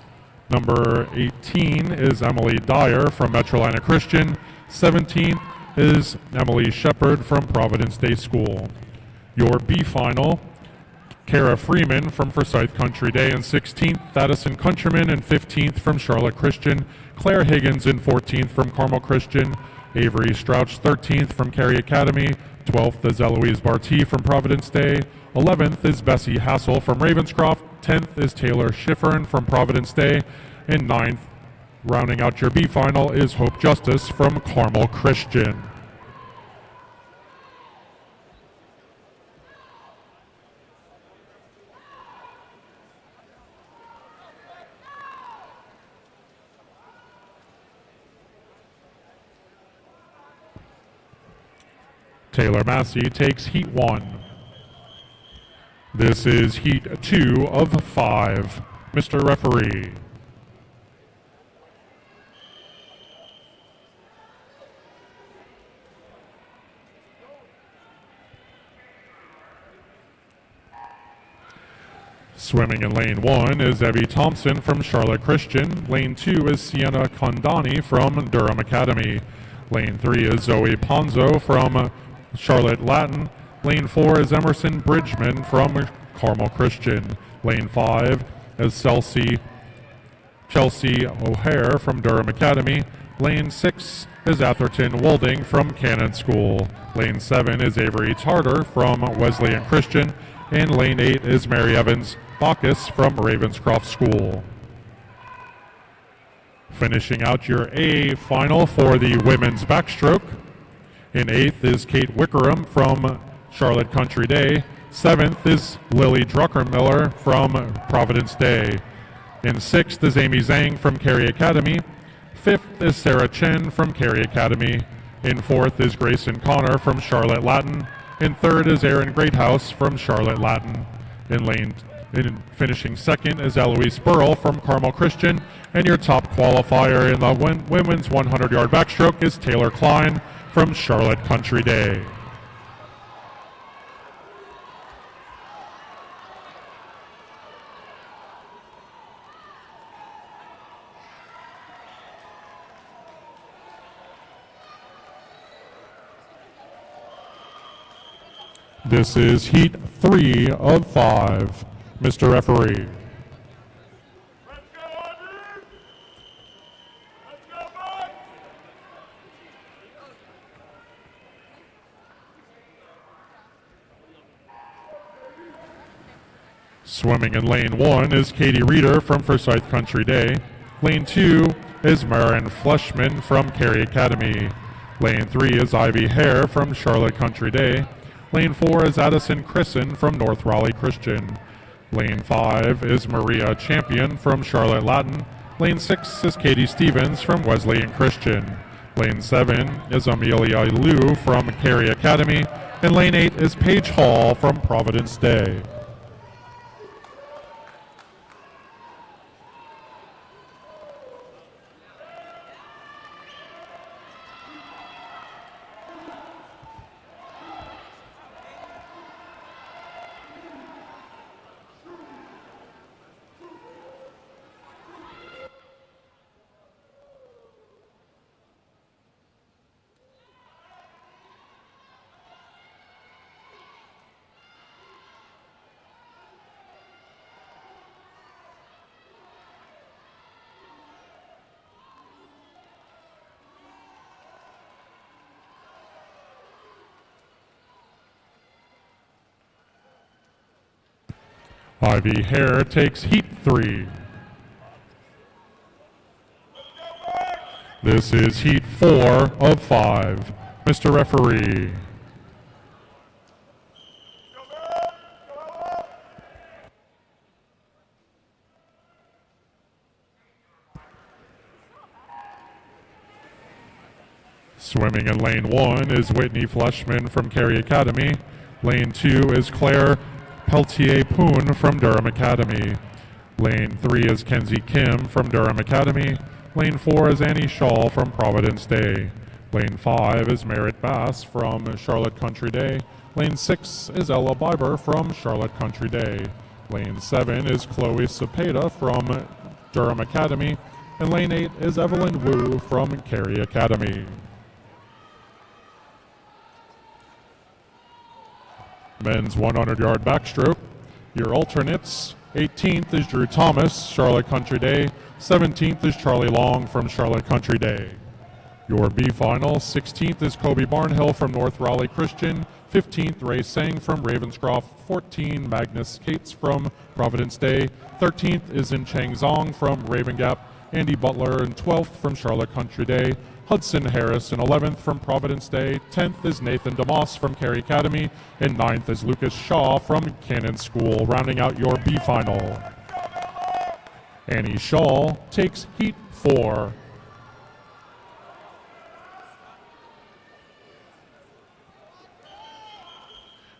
number 18 is Emily Dyer from Metrolina Christian. 17th is Emily Shepard from Providence Day School. Your B final, Kara Freeman from Forsyth Country Day in 16th, Addison Countryman in 15th from Charlotte Christian, Claire Higgins in 14th from Carmel Christian, Avery Strouch 13th from Cary Academy, 12th is Eloise Barty from Providence Day, 11th is Bessie Hassel from Ravenscroft, 10th is Taylor Schiffern from Providence Day, and 9th, rounding out your B final, is Hope Justice from Carmel Christian. Taylor Massey takes heat 1. This is heat 2 of 5. Mr. Referee. Swimming in lane 1 is Evie Thompson from Charlotte Christian. Lane 2 is Sienna Condani from Durham Academy. Lane 3 is Zoe Ponzo from Charlotte Latin. Lane 4 is Emerson Bridgman from Carmel Christian. Lane 5 is Chelsea O'Hare from Durham Academy. Lane 6 is Atherton Wolding from Cannon School. Lane 7 is Avery Tarter from Wesleyan Christian. And lane 8 is Mary Evans Bacchus from Ravenscroft School. Finishing out your A final for the women's backstroke. In 8th is Kate Wickerham from Charlotte Country Day. 7th is Lily Drucker-Miller from Providence Day. In 6th is Amy Zhang from Cary Academy. 5th is Sarah Chen from Cary Academy. In 4th is Grayson Connor from Charlotte Latin. In 3rd is Erin Greathouse from Charlotte Latin. In finishing 2nd is Eloise Burrell from Carmel Christian. And your top qualifier in the women's 100-yard backstroke is Taylor Klein from Charlotte Country Day. This is heat 3 of 5. Mr. Referee. Let's go, Audrey! Let's go, boys! Swimming in lane 1 is Katie Reeder from Forsyth Country Day. Lane 2 is Marin Fleshman from Cary Academy. Lane 3 is Ivy Hare from Charlotte Country Day. Lane 4 is Addison Crisson from North Raleigh Christian. Lane 5 is Maria Champion from Charlotte Latin. Lane 6 is Katie Stevens from Wesleyan Christian. Lane 7 is Amelia Liu from Cary Academy. And lane 8 is Paige Hall from Providence Day. Ivy Hare takes heat 3. This is heat 4 of 5. Mr. Referee. Swimming in lane 1 is Whitney Fleshman from Cary Academy. Lane 2 is Claire Peltier-Poon from Durham Academy. Lane 3 is Kenzie Kim from Durham Academy. Lane 4 is Annie Shaw from Providence Day. Lane 5 is Merritt Bass from Charlotte Country Day. Lane 6 is Ella Biber from Charlotte Country Day. Lane 7 is Chloe Cepeda from Durham Academy. And lane 8 is Evelyn Wu from Cary Academy. Men's 100-yard backstroke. Your alternates: 18th is Drew Thomas, Charlotte Country Day. 17th is Charlie Long from Charlotte Country Day. Your B final: 16th is Kobe Barnhill from North Raleigh Christian. 15th, Ray Sang from Ravenscroft. 14, Magnus Cates from Providence Day. 13th is In Chang Zong from Raven Gap. Andy Butler in 12th from Charlotte Country Day. Hudson Harris in 11th from Providence Day. 10th is Nathan DeMoss from Cary Academy. And 9th is Lucas Shaw from Cannon School, rounding out your B final. Annie Shaw takes heat 4.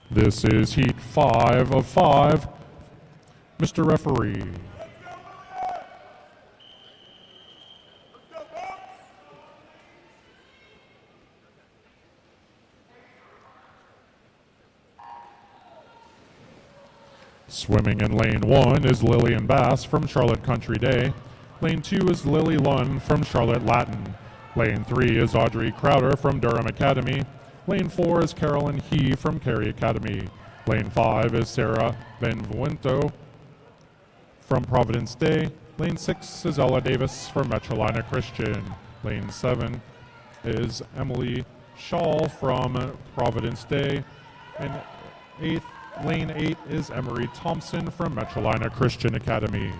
This is heat 5 of 5. Mr. Referee. Swimming in lane 1 is Lillian Bass from Charlotte Country Day. Lane 2 is Lily Lund from Charlotte Latin. Lane 3 is Audrey Crowder from Durham Academy. Lane 4 is Carolyn He from Cary Academy. Lane 5 is Sarah Benvuento from Providence Day. Lane 6 is Ella Davis from Metrolina Christian. Lane 7 is Emily Shaw from Providence Day. And lane 8 is Emery Thompson from Metrolina Christian Academy.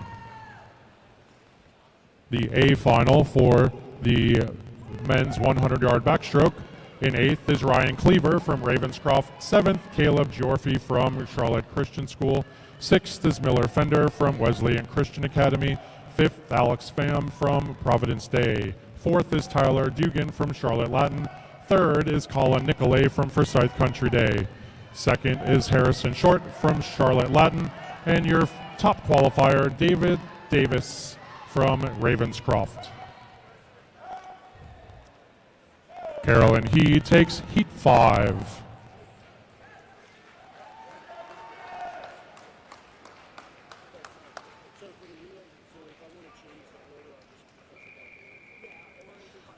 The A final for the men's 100-yard backstroke. In 8th is Ryan Cleaver from Ravenscroft. 7th, Caleb Giorfi from Charlotte Christian School. 6th is Miller Fender from Wesleyan Christian Academy. 5th, Alex Pham from Providence Day. 4th is Tyler Dugan from Charlotte Latin. 3rd is Colin Nicolay from Forsyth Country Day. 2nd is Harrison Short from Charlotte Latin. And your top qualifier, David Davis from Ravenscroft. Carolyn He takes heat 5.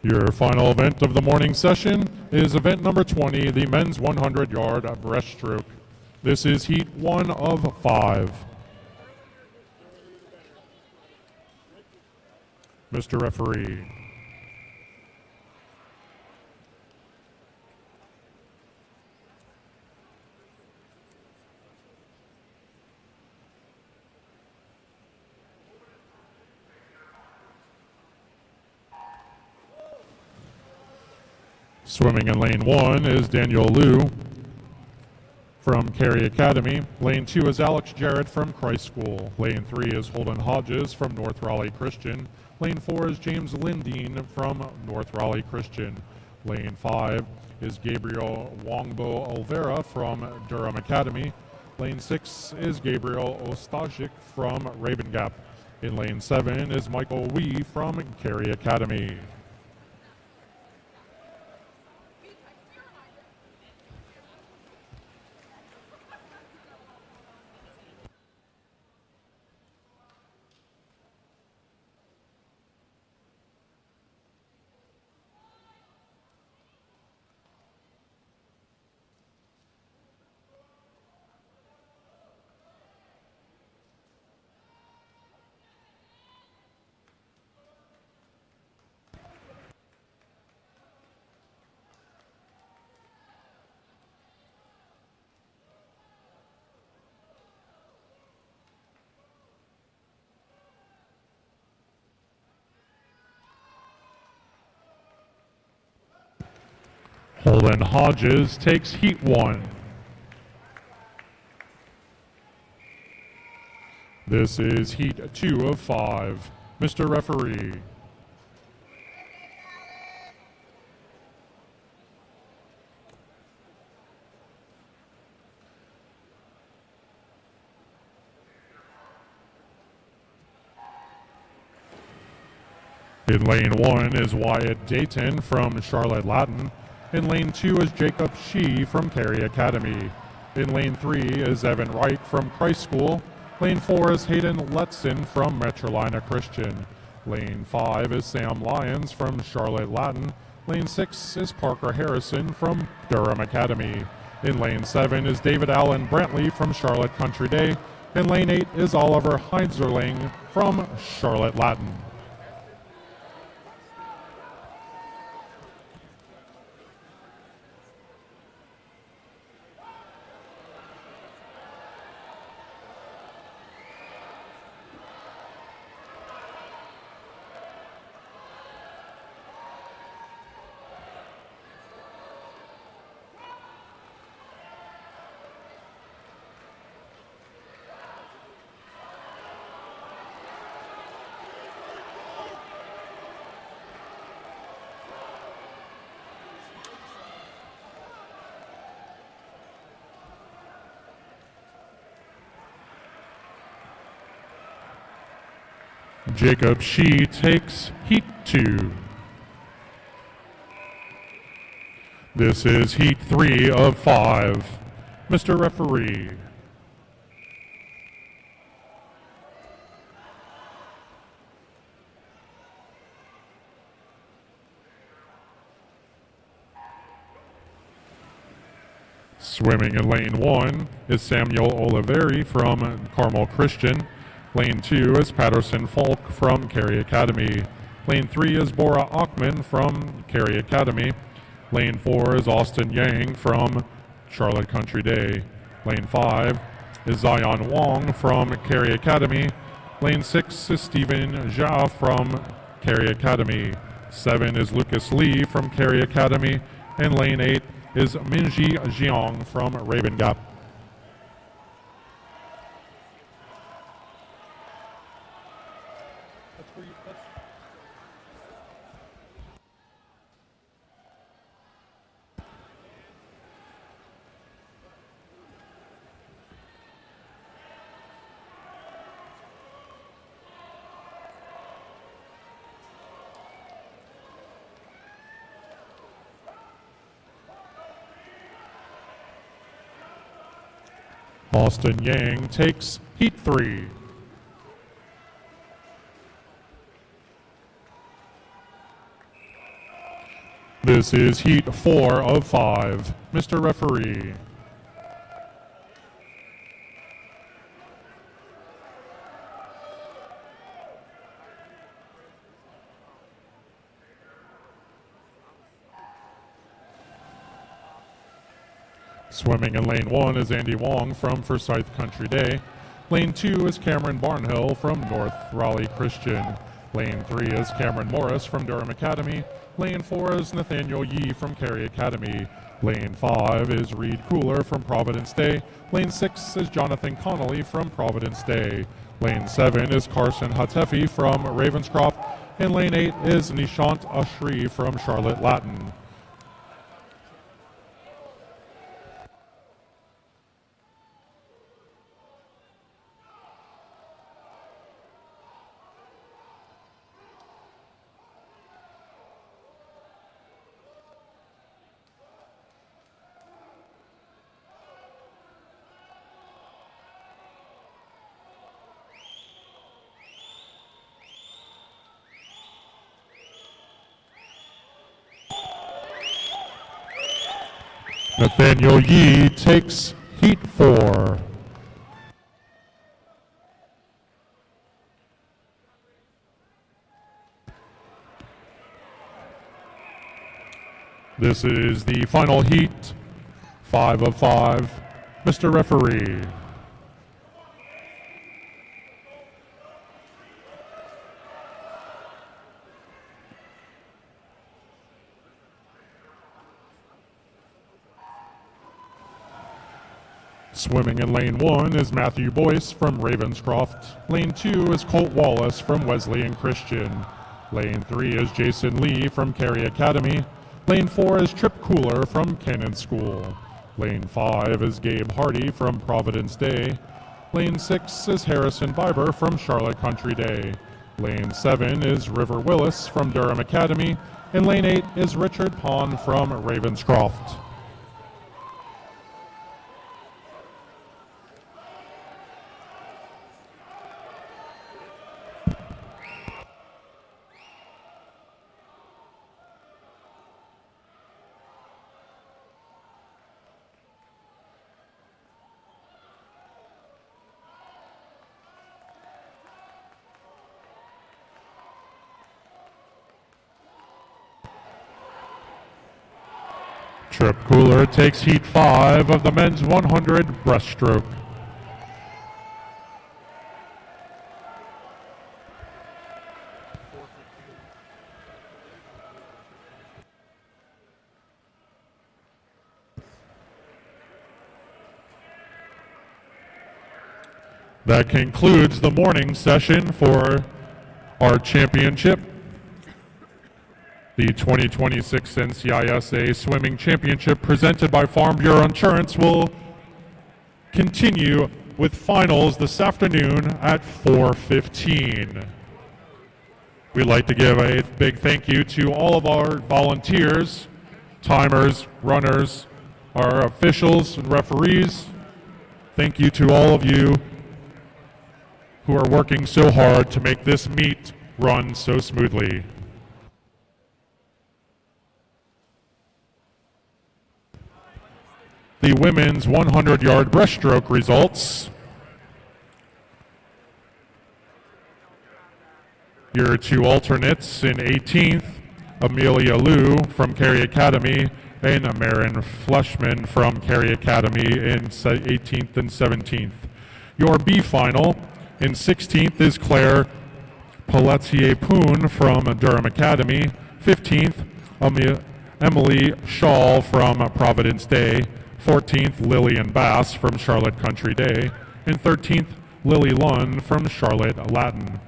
Your final event of the morning session is event number 20, the men's 100-yard breaststroke. This is heat 1 of 5. Mr. Referee. Swimming in lane 1 is Daniel Liu from Cary Academy. Lane 2 is Alex Jarrett from Christ School. Lane 3 is Holden Hodges from North Raleigh Christian. Lane 4 is James Lindeen from North Raleigh Christian. Lane 5 is Gabriel Wongbo Olvera from Durham Academy. Lane 6 is Gabriel Ostajic from Raven Gap. In lane 7 is Michael Wee from Cary Academy. Holden Hodges takes heat 1. This is heat 2 of 5. Mr. Referee. In lane 1 is Wyatt Dayton from Charlotte Latin. In lane 2 is Jacob Shee from Cary Academy. In lane 3 is Evan Wright from Christ School. Lane 4 is Hayden Letson from Metrolina Christian. Lane 5 is Sam Lyons from Charlotte Latin. Lane 6 is Parker Harrison from Durham Academy. In lane 7 is David Allen Brantley from Charlotte Country Day. In lane 8 is Oliver Heinzerling from Charlotte Latin. Jacob Shee takes Heat 2. This is Heat 3 of 5. Mr. Referee. Swimming in lane 1 is Samuel Oliveri from Carmel Christian. Lane 2 is Patterson Falk from Cary Academy. Lane 3 is Bora Achman from Cary Academy. Lane 4 is Austin Yang from Charlotte Country Day. Lane 5 is Zion Wong from Cary Academy. Lane 6 is Stephen Jia from Cary Academy. 7 is Lucas Lee from Cary Academy. And lane 8 is Minji Jiang from Raven Gap. Austin Yang takes Heat 3. This is Heat 4 of 5. Mr. Referee. Swimming in lane 1 is Andy Wong from Forsyth Country Day. Lane 2 is Cameron Barnhill from North Raleigh Christian. Lane 3 is Cameron Morris from Durham Academy. Lane 4 is Nathaniel Yee from Cary Academy. Lane 5 is Reed Cooler from Providence Day. Lane 6 is Jonathan Connolly from Providence Day. Lane 7 is Carson Hatefi from Ravenscroft. And lane 8 is Nishant Ashri from Charlotte Latin. Nathaniel Yee takes Heat 4. This is the final heat, 5 of 5. Mr. Referee. Swimming in lane 1 is Matthew Boyce from Ravenscroft. Lane 2 is Colt Wallace from Wesleyan Christian. Lane 3 is Jason Lee from Cary Academy. Lane 4 is Trip Cooler from Cannon School. Lane 5 is Gabe Hardy from Providence Day. Lane 6 is Harrison Biber from Charlotte Country Day. Lane 7 is River Willis from Durham Academy, and Lane 8 is Richard Pond from Ravenscroft. Trip Cooler takes heat 5 of the men's 100 breaststroke. That concludes the morning session for our championship. The 2026 NCISAA Swimming Championship presented by Farm Bureau Insurance will continue with finals this afternoon at 4:15. We'd like to give a big thank you to all of our volunteers, timers, runners, our officials and referees. Thank you to all of you who are working so hard to make this meet run so smoothly. The women's 100-yard breaststroke results. Your two alternates in 18th, Amelia Liu from Cary Academy and Marin Fleshman from Cary Academy in 18th and 17th. Your B final in 16th is Claire Pelletier-Poon from Durham Academy. 15th, Emily Shaw from Providence Day. 14th, Lillian Bass from Charlotte Country Day. And 13th, Lily Lund from Charlotte Latin.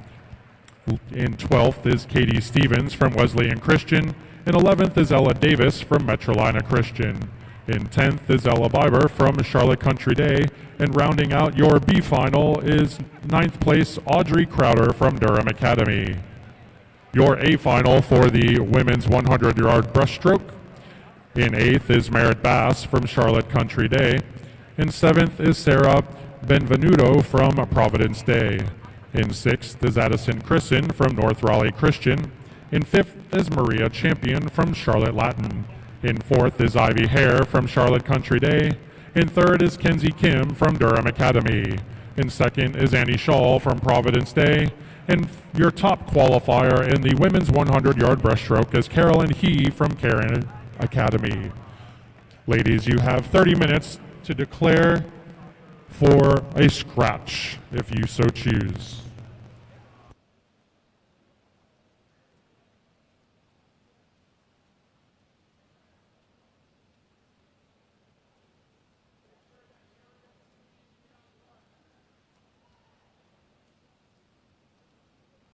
In 12th is Katie Stevens from Wesleyan Christian. And 11th is Ella Davis from Metrolina Christian. In 10th is Ella Biber from Charlotte Country Day. And rounding out your B final is 9th place Audrey Crowder from Durham Academy. Your A final for the women's 100-yard breaststroke. In 8th is Merritt Bass from Charlotte Country Day. In 7th is Sarah Benvenuto from Providence Day. In 6th is Addison Christen from North Raleigh Christian. In 5th is Maria Champion from Charlotte Latin. In 4th is Ivy Hare from Charlotte Country Day. In 3rd is Kenzie Kim from Durham Academy. In 2nd is Annie Shaw from Providence Day. And your top qualifier in the women's 100-yard breaststroke is Carolyn He from Cairn Academy. Ladies, you have 30 minutes to declare for a scratch if you so choose.